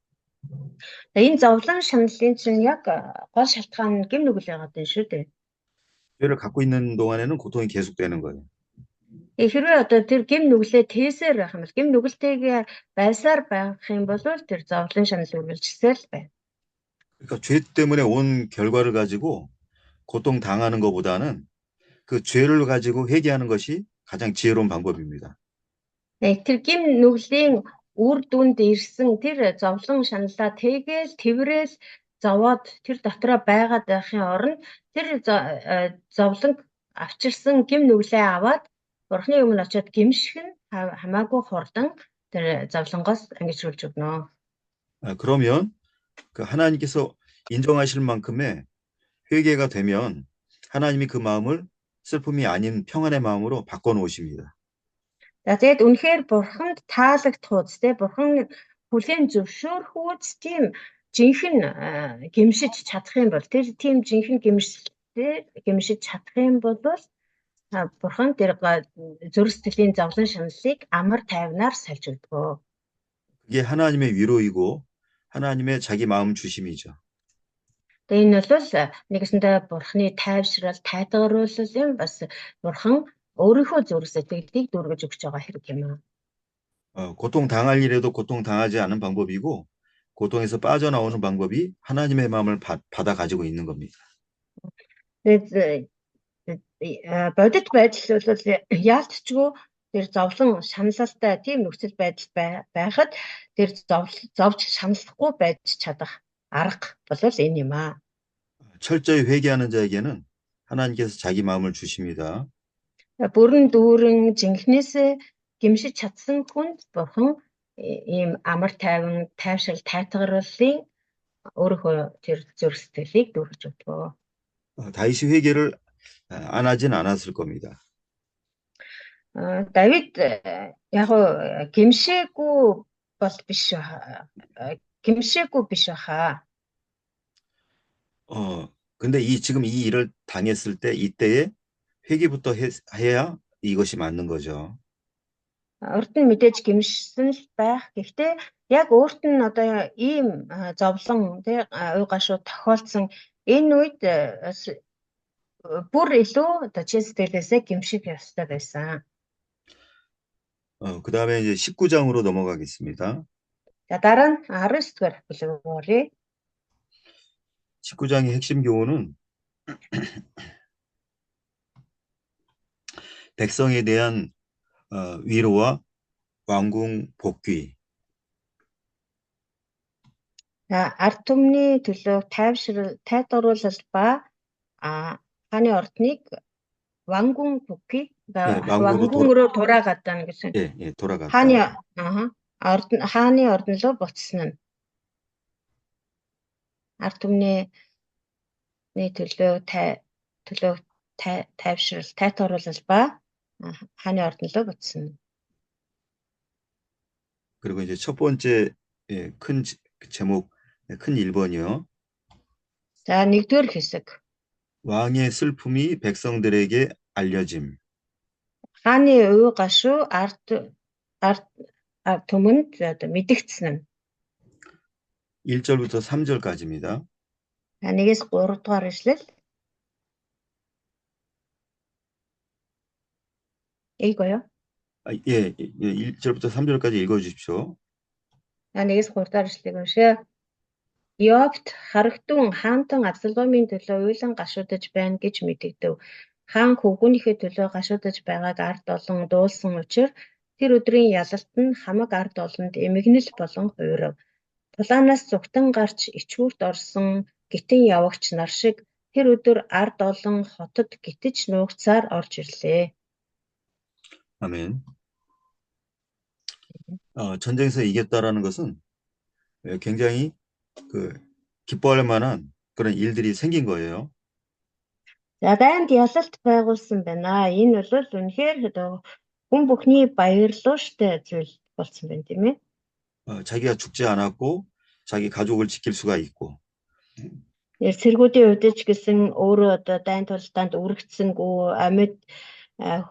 Энэ зовлон шаналлын чинь яг гол шалтгаан нь гэм нүгэл байгаад байна шүү дээ. 죄를 갖고 있는 동안에는 고통이 계속되는 거예요. Хэрвээ одоо тэр гэм нүглээ тээсээр байх юм бол гэм нүгэлтэйгээ байсаар байх юм бол тэр зовлон шанал үргэлжилсээр л байна. 그러니까 죄 때문에 온 결과를 가지고 고통 당하는 것보다는 그 죄를 가지고 회개하는 것이 가장 지혜로운 방법입니다. Тэр гэм нүглийн үр дүнд ирсэн тэр зовлон шаналлаа тэгээл тэрэл зовоод тэр дотроо байгаад байхын оронд тэр зовлон авчирсан гэм нүглээ аваад Бурхны өмнө очиод гимших нь хамаагүй хурдан тэр зовлонгоос ангижруулж өгнө. 그러면 그 하나님께서 인정하실 만큼의 회개가 되면 하나님이 그 마음을 슬픔이 아닌 평안의 마음으로 바꿔 놓으십니다. За тэгээд үнэхээр Бурханд таалагдах үз тэ Бурхан хүлээн зөвшөөрөх үз тийм жинхэнэ гимшиж чадах юм бол тэр тийм жинхэнэ гимшиж чадах юм бол Бурхан тэр зүрх сэтгэлийн зовлон шаналлыг амар тайвнаар сольж өгдөг. 그게 하나님의 위로이고 하나님의 자기 마음 주심이죠. Тэгээ энэ бол нэгэсэндээ Бурханы тайвшрал, тайтгаруулал юм бас Бурхан өөрийнхөө зүрх сэтгэлийг дүүргэж өгч байгаа хэрэг юм аа. 고통 당할 일에도 고통 당하지 않은 방법이고 고통에서 빠져나오는 방법이 하나님의 마음을 받아 가지고 있는 겁니다. Тэгээд бодит байдал бол яалтчгүй тэр зовлон шаналлалтай тийм нөхцөл байдал байхад тэр зовж шаналлахгүй байж чадах арга бол энэ юм аа. 철저히 회개하는 자에게는 하나님께서 자기 마음을 주십니다. Бүрэн дүүрэн жинхнээсээ гимшиж чадсан хүнд Бурхан ийм амар тайван, тайвшрал, тайтгарууллын өөрийнхөө тэр зүрх сэтгэлийг дүүргэж өгдөг. 다윗이 회개를 안 하진 않았을 겁니다. Давид яг гимшээгүй бол биш гимшээгүй биш баха. 근데 지금 이 일을 당했을 때 이때에 회개부터 해야 이것이 맞는 거죠. Урд нь мэдээж гимшсэн л байх. Гэхдээ яг өөрт нь одоо ийм зовлон тий уй гашуу тохиолдсон энэ үед бүр илүү одоо чин сэтгэлээсээ гимших ёстой байсан. 그다음에 이제 19장으로 넘어가겠습니다. За дараа нь 19 дугаар бүлэг оръё. 19장의 핵심 교훈은 백성에 대한 위로와 왕궁 복귀. За ард түмний төлөө тайвшрал, тайтгаруулал ба хааны ордныг 왕궁 복귀, 왕궁으로 돌아갔다는 것은 예, 돌아갔다. хааны орднлоо буцсан нь ард түмний төлөө тайвшрал, тайтгаруулал ба хааны орднлоо буцсан. 그리고 이제 첫 번째 큰 제목, 큰 1번이요. 자, нэгдүгээр хэсэг. 왕의 슬픔이 백성들에게 알려짐. хааны уй гашуу ард түмэнд мэдэгдсэн нь. 1절부터 3절까지입니다. 1-3 дугаар ишлэл. 이거요? 예, 1절부터 3절까지 읽어주십시오. 1-3 дугаар ишлэгийг уншъя. Йовт харагтун хаантан Авсаломын төлөө уйлан гашуудаж байна гэж мэдэгдэв. Хаан хөвгүүнийхээ төлөө гашуудаж байгааг ард олон дуулсан учраас тэр өдрийн ялалт нь хамаг ард олонд эмгэнэл болон хуйрав. Тулаанаас зүгтэн гарч ичгүүрт орсон гитэн явагч нар шиг тэр өдөр ард олон хотод гитэж нуугцаар орж ирлээ. 아멘. 전쟁에서 이겼다라는 것은 굉장히 기뻐할 만한 그런 일들이 생긴 거예요. За дайнд ялалт байгуулсан байна. Энэ бол үнэхээр хүн бүхний баярлууштай зүйл болсон байна тийм ээ. 자기가 죽지 않았고 자기 가족을 지킬 수가 있고 Цэргүүдийн хувьд ч гэсэн өөрөө одоо дайн тулдаанд үргэлжсэнгүй амьд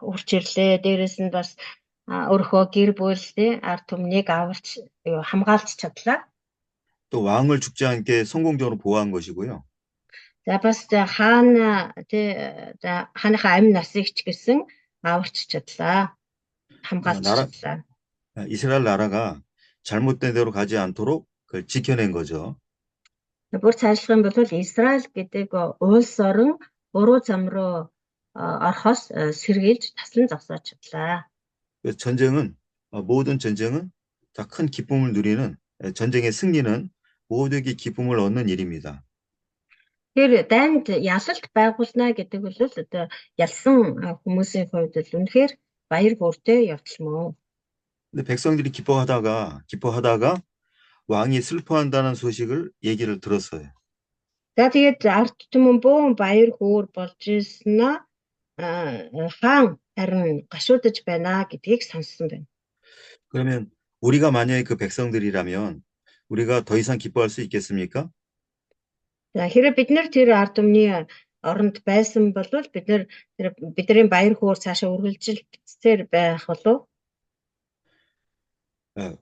хурц ирлээ. Дээрээс нь бас өөрийнхөө гэр бүлтэй ард түмнийг аварч хамгаалж чадлаа. 또 왕을 죽지 않게 성공적으로 보호한 것이고요. За бас хааныхаа амь насыг ч гэсэн аварч чадлаа. хамгаалж 나라- чадлаа. 이스라엘 나라가 잘못된 대로 가지 않도록 그걸 지켜낸 거죠. Бүр цаашлах юм бол Израиль гэдэг улс орон буруу зам руу орохоос сэргийлж таслан зогсоож чадлаа. 그래서 모든 전쟁은 다 큰 기쁨을 누리는 전쟁의 승리는 모두에게 기쁨을 얻는 일입니다. Тэр дайнд ялалт байгуулна гэдэг бол одоо ялсан хүмүүсийн хувьд л үнэхээр баяр хөөртэй явдал мөн. 근데 백성들이 기뻐하다가 왕이 슬퍼한다는 소식을 얘기를 들었어요. За тэгээд ард түмэн бөөн баяр хөөр болж ирсэн хаан харин гашуудж байна гэдгийг сонссон байна. 그러면 우리가 만약에 그 백성들이라면 우리가 더 이상 기뻐할 수 있겠습니까? За хэрэв бид нэр тэр ард түмний оронд байсан бол бидний баяр хөөр цаашаа үргэлжилсээр байх болов.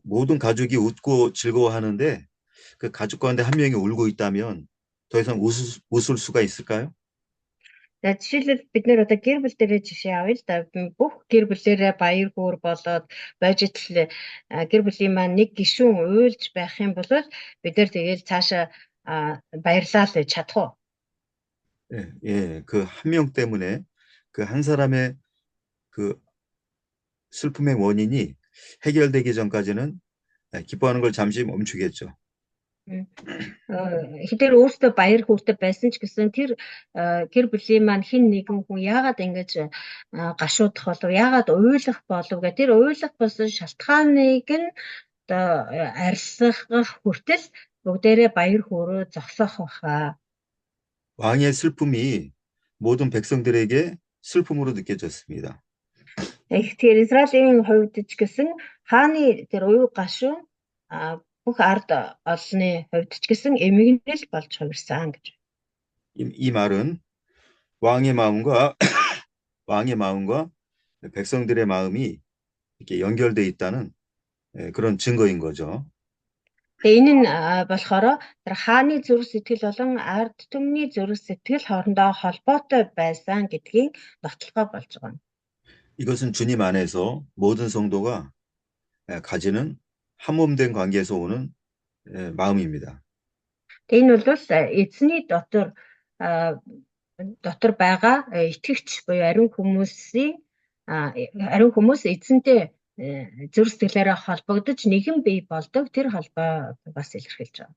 모든 가족이 웃고 즐거워하는데 그 가족 가운데 한 명이 울고 있다면 더 이상 웃을 수가 있을까요? За жишээлбэл бид нэр одоо гэр бүл дээрээ жишээ авъя л да. Бүх гэр бүлээрээ баяр хөөр болоод байж итл гэр бүлийн маань нэг гишүүн уйлж байх юм бол бид нэр тэгээл цаашаа баярлал чадах уу? 예, 그 한 명 때문에 그 한 사람의 그 슬픔의 원인이 해결되기 전까지는 기뻐하는 걸 잠시 멈추겠죠. Хэдэр өөртөө баяр хөөртэй байсан ч гэсэн тэр гэр бүлийн маань хин нэгэн хүн яагаад ингэж гашуудах болов, яагаад уйлах болов гэх тэр уйлах болсон шалтгааныг нь одоо арилсгах хүртэл бүгдээрээ баяр хөөрөө зогсоох баха. 왕의 슬픔이 모든 백성들에게 슬픔으로 느껴졌습니다. Тэгэхээр Израилийн хувьд ч гэсэн хааны тэр уян гашуун бүх ард олны хувьд ч гэсэн эмгэнэл болж хувирсан гэж. 이 말은 왕의 마음과 백성들의 마음이 이렇게 연결돼 있다는 그런 증거인 거죠. Энэ нь болохоор тэр хааны зүрх сэтгэл болон ард түмний зүрх сэтгэл хоорондоо холбоотой байсан гэдгийн нотлохоо болж байгаа. 이것은 주님 안에서 모든 성도가 가지는 한몸된 관계에서 오는 마음입니다. Энэ бол эзний дотор байгаа итгэгч буюу ариун хүмүүс эзэнтэй зүрх сэтгэлээрээ холбогдож нэгэн бие болдог тэр холбоо бас илэрхийлж байгаа.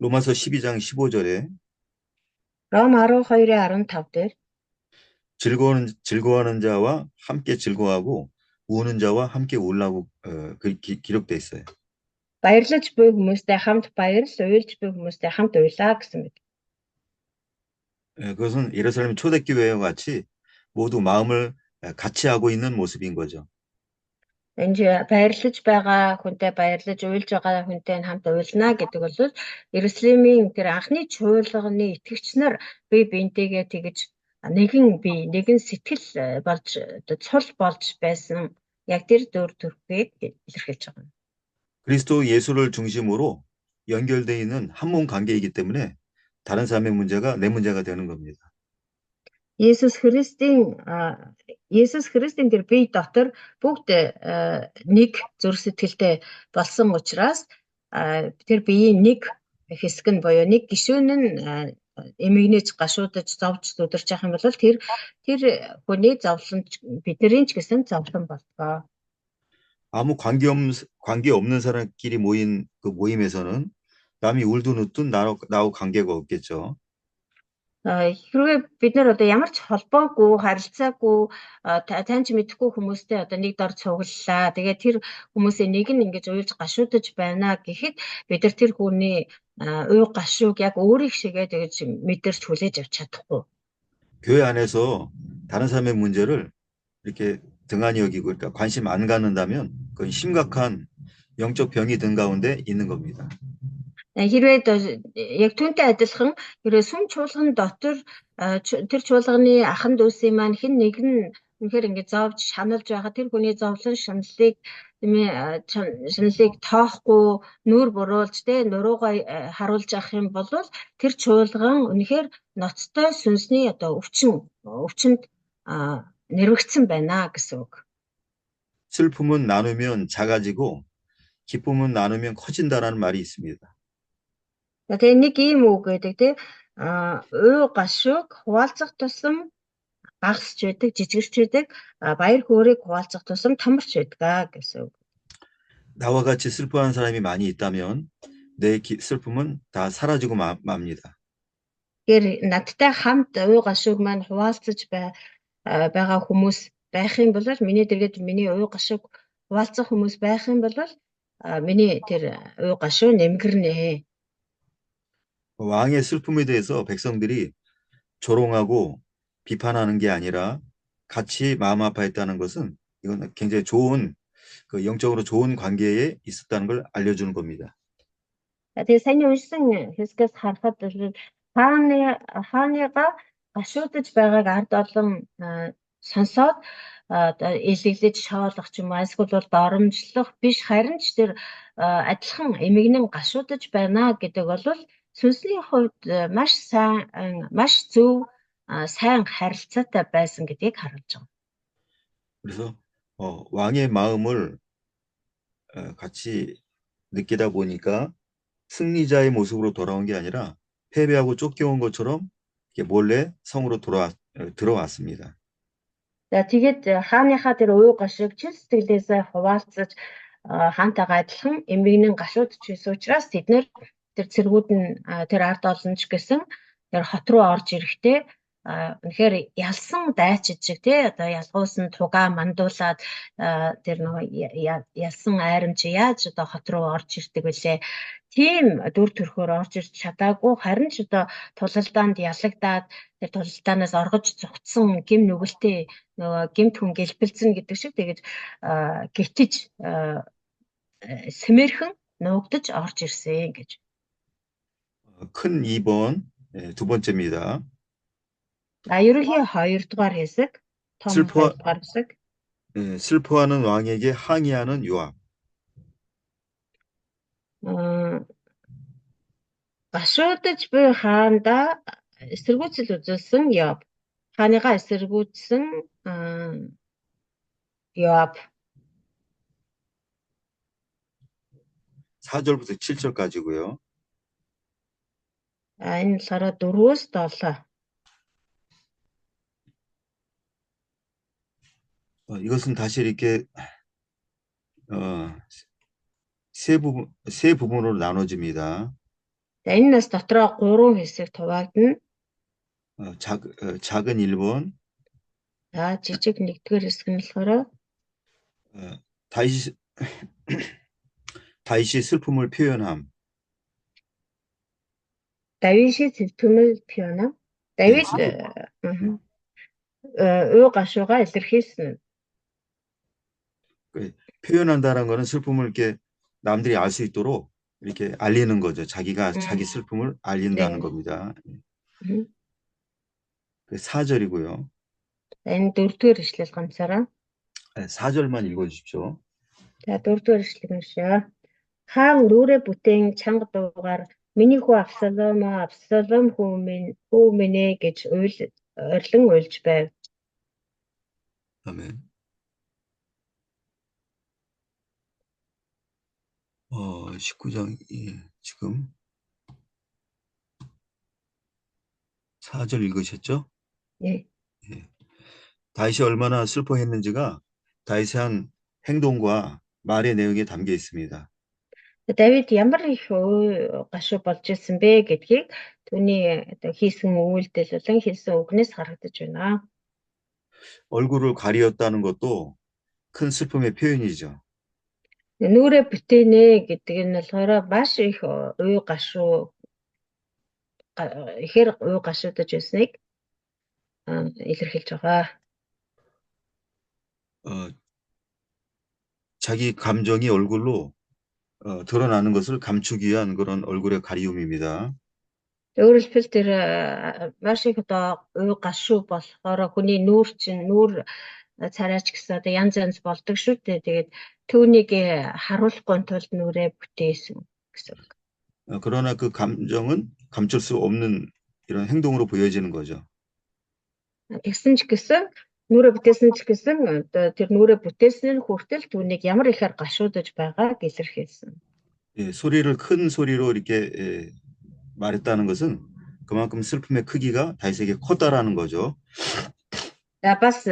로마서 12장 15절에 Ром 12:15 дээр 즐거워하는 자와 함께 즐거워하고 우는 자와 함께 울라고 기록돼 있어요. баярлаж буй хүмүүстэй хамт баярл, уйлж буй хүмүүстэй хамт уйлаа гэсэн мэт. 그것은 예루살렘 초대교회와 같이 모두 마음을 같이 하고 있는 모습인 거죠. Энд баярлаж байгаа хүнтэй баярлаж уйлж байгаа хүнтэй хамт уйлна гэдэг бол Иерусалимийн тэр анхны чуулганы итгэгч нар бие биентэйгээ тэгж нэгэн сэтгэл болж цул болж байсан яг тэр дөр төрхийг илэрхийлж байгаа. 그리스도 예수를 중심으로 연결되어 있는 한몸 관계이기 때문에 다른 사람의 문제가 내 문제가 되는 겁니다. Есүс Христийн тэр бие дотор бүгд нэг зүрх сэтгэлтэй болсон учраас тэр биеийн нэг хэсэг нь буюу нэг гишүүн нь эмгэнэж гашуудаж зовж зүдэрч явах юм бол тэр хүний зовлон бидний ч гэсэн зовлон болтгоо. 아무 관계 없는 사람끼리 모인 그 모임에서는 남이 울든 웃든 나하고 관계가 없겠죠. Хэрвээ бид нар одоо ямар ч холбоогүй, харилцаагүй, таньж мэдэхгүй хүмүүстэй одоо нэг дор цуглалаа. Тэгээд тэр хүмүүсээ нэг нь ингэж уйлж гашуудаж байна гэхэд бид нар тэр хүний уй гашууг яг өөрийг шигээ тэгэж мэдэрч хүлээж авч чадахгүй. 교회 안에서 다른 사람의 문제를 이렇게 등한히 여기고 그러니까 관심 안 갖는다면 그건 심각한 영적 병이 든 가운데 있는 겁니다. Хэрвээ яг түүнтэй адилхан хэрвээ сүм чуулган дотор тэр чуулганы ахан дүүсийн маань хэн нэг нь үнэхээр ингээд зовж шаналж байгаа тэр хүний зовлон шаналлыг тийм ээ шаналлыг тоохгүй нүур буруулж тэ нуруугаа харуулж авах юм бол тэр чуулган үнэхээр ноцтой сүнсний одоо өвчнөд нэрвэгдсэн байна гэсэн үг. 슬픔은 나누면 작아지고 기쁨은 나누면 커진다라는 말이 있습니다. Тэгээ нэг ийм үг гэдэг тийм уу гашууг хуваалцах тусам багасч байдаг, жижигэрч байдаг, баяр хөөргийг хуваалцах тусам томорч байдаг гэсэн үг. 나와 같이 슬퍼하는 사람이 많이 있다면 내 슬픔은 다 사라지고 맙니다. Тэгэхээр надтай хамт уу гашууг маань хуваалцаж байгаа хүмүүс байх юм бол миний дэргэд миний уу гашууг хуваалцах хүмүүс байх юм бол миний тэр уу гашуу нэмгэрнэ. 왕의 슬픔에 대해서 백성들이 조롱하고 비판하는 게 아니라 같이 마음 아파했다는 것은 이건 굉장히 좋은 그 영적으로 좋은 관계에 있었다는 걸 알려주는 겁니다. Тэгээ сайн уншсан хэсгээс харахад хааныга гашуудж байгааг ард олон сонсоод илэглэж шоолох ч юм уу эсвэл бол доромжлох биш харин ч тэр адилхан эмэгнэн гашуудж байна гэдэг бол сүнсний хувьд маш зөв сайн харилцаатай байсан гэдгийг харуулж байгаа. 그래서 왕의 마음을 같이 느끼다 보니까 승리자의 모습으로 돌아온 게 아니라 패배하고 쫓겨온 것처럼 몰래 성으로 들어왔습니다. Тэгээд хааныхаа тэр уу гашиг чил сэтгэлээсээ хуваалцаж хаантайгаа адилхан эмэгнэн гашуудж байсан учраас тэд нэр тэр цэргүүд нь тэр ард олонч гэсэн тэр хот руу орж ирэхдээ үнэхээр ялсан дайчид шиг тий одоо ялгуусан тугаа мандуулаад тэр нөгөө ялсан айрамч яаж одоо хот руу орж ирдэг вүлээ. Тийм дүр төрхөөр орж ирч чадаагүй харин ч одоо тулалдаанд ялагдаад тэр тулалдаанаас оргож зүгтсэн гим нүгэлтэй нөгөө гимт хүн гэлбэлзэн гэдэг шиг тэгэж гитэж сэмэрхэн нуугдаж орж ирсэн гэж. 큰 2번 두 번째입니다. ерөнхий 2 дугаар хэсэг, том 2 дугаар хэсэг. 슬퍼하는 왕에게 항의하는 요압. Гашуудж буй хаанда эсэргүүцэл үзүүлсэн Йоб. Хааныгаа эсэргүүцсэн Йоб. 4절부터 7절까지고요. Энэ болохоор 4-өөс 7. 이것은 다시 이렇게 세 부분으로 나눠집니다. Энэ нас дотроо 3 хэсэг хуваагдана. 작은 1번. жижиг 1-р хэсэг нь болохоор 다윗이 슬픔을 표현함. 다윗이 슬픔을 표현함. 다윗 uu гашуугаа илэрхийлсэн. 표현한다는 거는 슬픔을 이렇게 남들이 알 수 있도록 이렇게 알리는 거죠. 자기가 자기 슬픔을 알린다는 겁니다. 4절이고요. Энэ 4-р ишлэл ганцаараа. 4절만 읽어주십시오. За 4-р ишлэл уншаа. Хаан нүрэ бүтээн чанга дуугаар миний хүү Авсалом хүү минь гэж ойрлон уйлж байв. 아멘. 19장 지금 4절 읽으셨죠? 예. 다윗이 얼마나 슬퍼했는지가 다윗의 한 행동과 말의 내용에 담겨 있습니다. Давид ямар их гашуу болж ирсэн бэ гэдгийг түүний хийсэн үйлдэл болон хэлсэн үгнээс харагдаж байна. 얼굴을 가리었다는 것도 큰 슬픔의 표현이죠. Нүрэ бүтээнэ гэдэг нь болохоор маш их уу гашуу ихэр уу гашуудж байсныг илэрхийлж байгаа. 자기 감정이 얼굴로 드러나는 것을 감추기 위한 그런 얼굴의 가리움입니다. Өөрөөр хэлбэл тэр маш их одоо уй гашуу болохоор хүний нүүр чинь нүүр царайч гэсэн одоо янз янз болдог шүү дээ. Тэгээд түүнийг харуулахгүй тулд нүрээ бүтээсэн гэсэн үг. 그러나 그 감정은 감출 수 없는 이런 행동으로 보여지는 거죠. Тэгсэн ч гэсэн нүрээ бүтээсэн ч гэсэн одоо тэр нүрээ бүтээсэн нь хүртэл түүнийг ямар ихээр гашуудж байгааг илэрхийлсэн. 예, 소리를 큰 소리로 이렇게 말했다는 것은 그만큼 슬픔의 크기가 다윗에게 컸다라는 거죠. За бас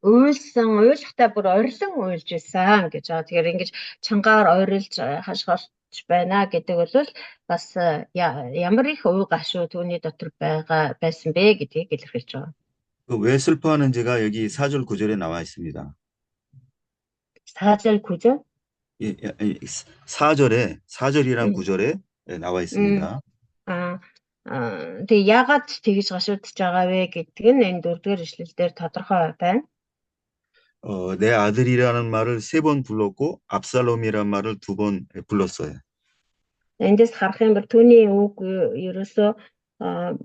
уйлахтаа бүр ойрлон уйлж исэн гэж байгаа. Тэгэхээр ингэж чангаар ойрлж хашгирч байна гэдэг бол бас ямар их уй гашуу түүний дотор байсан бэ гэдгийг илэрхийлж байгаа. 왜 슬퍼하는지가 여기 4절 9절에 나와 있습니다. 4절 9절? 4절이랑 9절에 나와 있습니다. Тэгээ яагаад тэгж гашуудж байгаа вэ гэдэг нь энэ 4-р ишлэлээр тодорхой байна. 내 아들이라는 말을 3번 불렀고 압살롬이라는 말을 2번 불렀어요. Эндээс харах юм бол түүний үг ерөөсөө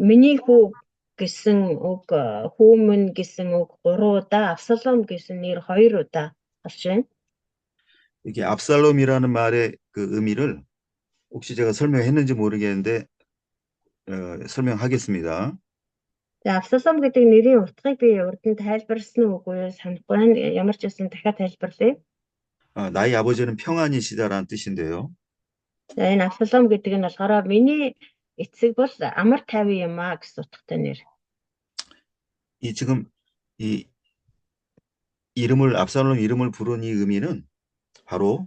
миний хүү гэсэн үг, хүүмэн гэсэн үг 3 удаа, 압살ом гэсэн нэр 2 удаа гарч байна. 이게 압살롬이라는 말의 그 의미를 혹시 제가 설명했는지 모르겠는데 설명하겠습니다. 압살ом гэдэг нэрийн утгыг би урд нь тайлбарласан үгүй санахгүй байна. Ямар ч байсан дахиад тайлбарлая. 나의 아버지는 평안이시다라는 뜻인데요. Энэ 압살ом гэдэг нь болохоор миний эцэг бол амар тайван юм аа гэсэн утгатай нэр. 지금 이 압살롬 이름을 부른 이 의미는 바로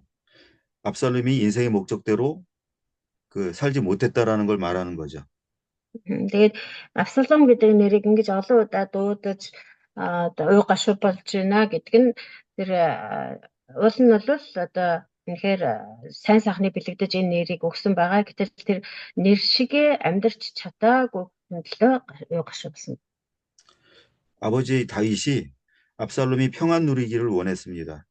압살롬이 인생의 목적대로 살지 못했다라는 걸 말하는 거죠. Тэгээд 압살ом гэдэг нэрийг ингэж олон удаа дуудаж уй гашуу болж байна гэдэг нь тэр уул нь бол одоо үнэхээр сайн сайхны бэлэгдэж энэ нэрийг өгсөн байгаа. Гэтэл тэр нэр шигэ амьдарч чадаагүй төлөө уй гашуу болсон. 아버지 다윗이 압살롬이 평안 누리기를 원했습니다.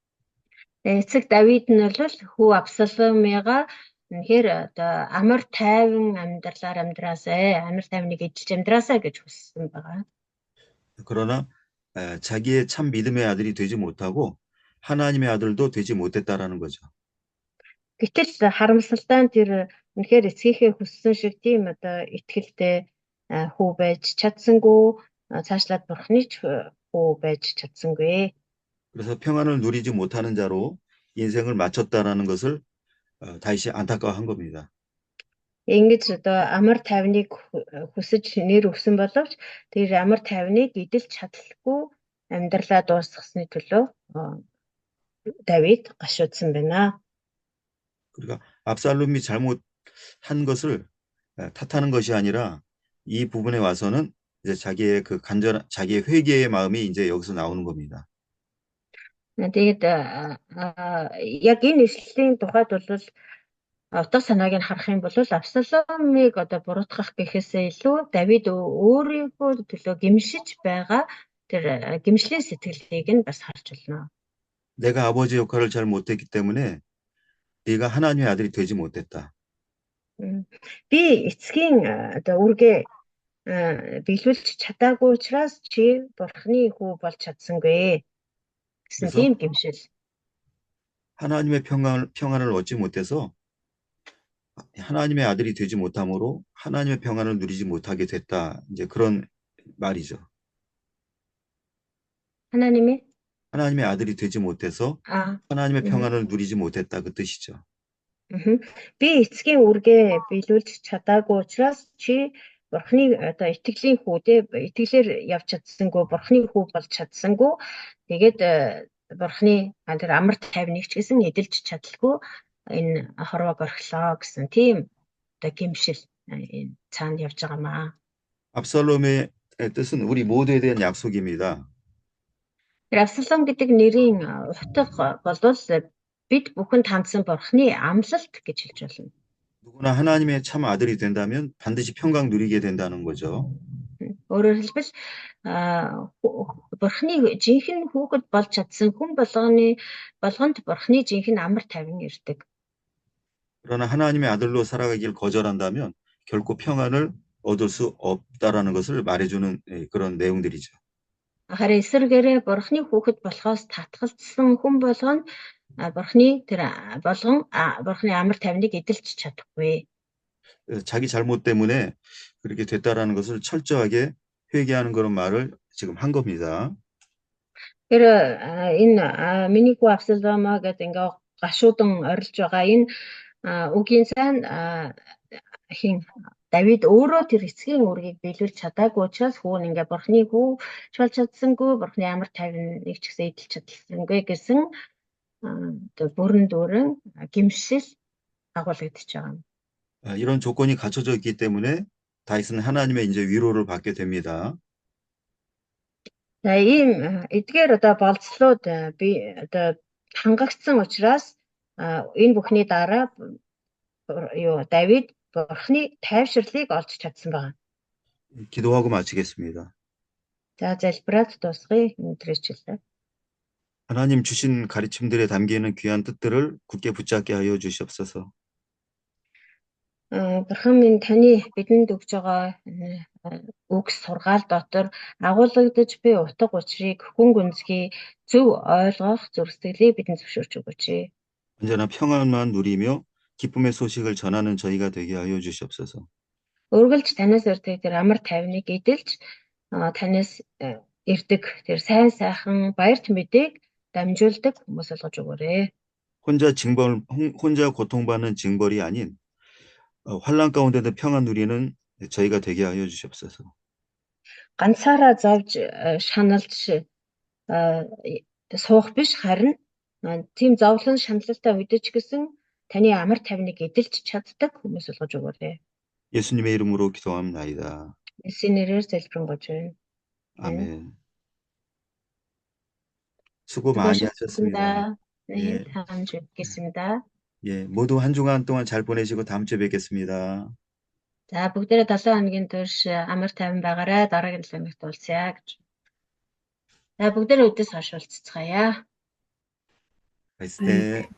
Эцэг Давид нь бол хүү Абсаломыгаа үнэхээр одоо амар тайван амьдралаар амьдраасай, амар тайвныг эзэлж амьдраасай гэж хүссэн байгаа. 그러나 자기의 참 믿음의 아들이 되지 못하고 하나님의 아들도 되지 못했다라는 거죠. Гэтэл харамсалтай нь тэр үнэхээр эцгийнхээ хүссэн шиг тийм одоо итгэлтэй хүү байж чадсангүй, цаашлаад бурхны хүү байж чадсангүй. 그래서 평안을 누리지 못하는 자로 인생을 마쳤다라는 것을 다윗이 안타까워한 겁니다. Ингэж одоо амар тайвныг хүсэж нэр өгсөн боловч тэр амар тайвныг эдэлж чадлаггүй амьдралаа дуусгасны төлөө Давид гашуудсан байна. 그러니까 압살롬이 잘못한 것을 탓하는 것이 아니라 이 부분에 와서는 이제 자기의 자기의 회개의 마음이 이제 여기서 나오는 겁니다. Тэгээд яг энэ ишлэлийн тухайд бол утга санааг нь харах юм бол Абсаломыг одоо буруутгах гэхээсээ илүү Давид өөрийнхөө төлөө гимшиж байгаа тэр гимшлийн сэтгэлийг нь бас харж байна. 내가 아버지 역할을 잘 못했기 때문에 네가 하나님의 아들이 되지 못했다. Би эцгийн одоо үргээ биелүүлж чадаагүй учраас чи бурхны хүү болж чадсангүй. гэсэн тийм гимшил. 하나님의 평안을 얻지 못해서 하나님의 아들이 되지 못함으로 하나님의 평안을 누리지 못하게 됐다. 이제 그런 말이죠. 하나님의 아들이 되지 못해서 하나님의 평안을 누리지 못했다 그 뜻이죠. Би эцгийн үргээ биелүүлж чадаагүй учраас чи бурхны одоо итгэлийн хүүдээ итгэлээр явж чадсангүй, бурхны хүү болж чадсангүй. Тэгээд бурхны тэр амар тайвныг ч гэсэн эдэлж чадалгүй энэ хорвоог орхилоо гэсэн тийм одоо гимшил цаана явж байгаамаа. 압살롬의 뜻은 우리 모두에 대한 약속입니다. Абсалом гэдэг нэрийн утга бол бид бүхэнд хандсан бурхны амлалт гэж хэлж болно. 누구나 하나님의 참 아들이 된다면 반드시 평강 누리게 된다는 거죠. Өөрөөр хэлбэл бурхны жинхэнэ хүүхэд болж чадсан хүн болгонд бурхны жинхэнэ амар тайван ирдэг. 그러나 하나님의 아들로 살아가길 거절한다면 결코 평안을 얻을 수 없다라는 것을 말해주는 그런 내용들이죠. Харин эсвэргээрээ бурхны хүүхэд болохоос татгалзсан хүн болгоно бурхны тэр бурхны амар тайвныг эдэлж чадахгүй. 자기 잘못 때문에 그렇게 됐다라는 것을 철저하게 회개하는 그런 말을 지금 한 겁니다. Тэр энэ миний хүү Авсаломоо гэдэг ингээ гашуудан орилж байгаа энэ үгийн сайн хин Давид өөрөө тэр эцгийн үргийг биелүүлж чадаагүй учраас хүү нь ингээ бурхны хүү болж чадсангүй, бурхны амар тайвныг ч гэсэн эдэлж чадсангүй гэсэн бүрэн дүүрэн гимшил агуулгадж байгаа. 이런 조건이 갖춰져 있기 때문에 다윗은 하나님의 이제 위로를 받게 됩니다. За ийм эдгээр болцлууд би хангагдсан учраас энэ бүхний дараа Давид бурхны тайвширлыг олж чадсан байна. 기도하고 마치겠습니다. За залбираад дуусгая өнөөдрийн хичээлээ. 하나님 주신 가르침들에 담기는 귀한 뜻들을 굳게 붙잡게 하여 주시옵소서. Бурхан минь таны бидэнд өгж байгаа үг сургаал дотор агуулгадж буй утга учирыг хүн гүнзгий зөв ойлгох зүрх сэтгэлийг бидэнд зөвшөөрч өгөөч. 언제나 평안만 누리며 기쁨의 소식을 전하는 저희가 되게 하여 주시옵소서. Үргэлж танаас ирдэг тэр амар тайвныг эдэлж танаас ирдэг тэр сайн сайхан баярт мэдээг дамжуулдаг хүмүүс болгож өгөөрэй. 혼자 고통받는 징벌이 아닌 환난 가운데도 평안 누리는 저희가 되게 하여 주시옵소서. Ганцаараа зовж шаналж суух биш харин тийм зовлон шаналлтай үдэж гисэн таны амар тайвныг эдэлж чаддаг хүмүүс болгож өгөөрэй. 예수님의 이름으로 기도합나이다. Есүсийн нэрээр залбирanгуйж байна. 아멘. 수고 많이 하셨습니다. 네, 다음 주에 뵙겠습니다. 예, 모두 한 주간 동안 잘 보내시고 다음 주에 뵙겠습니다. За бүгдээрээ 7 хоногийн турш амар тайван байгаарай. Дараагийн 7 хоногт уулзъя гэж. За бүгдээрээ өдөөс хойш уулзцгаая. 바이스테. 네.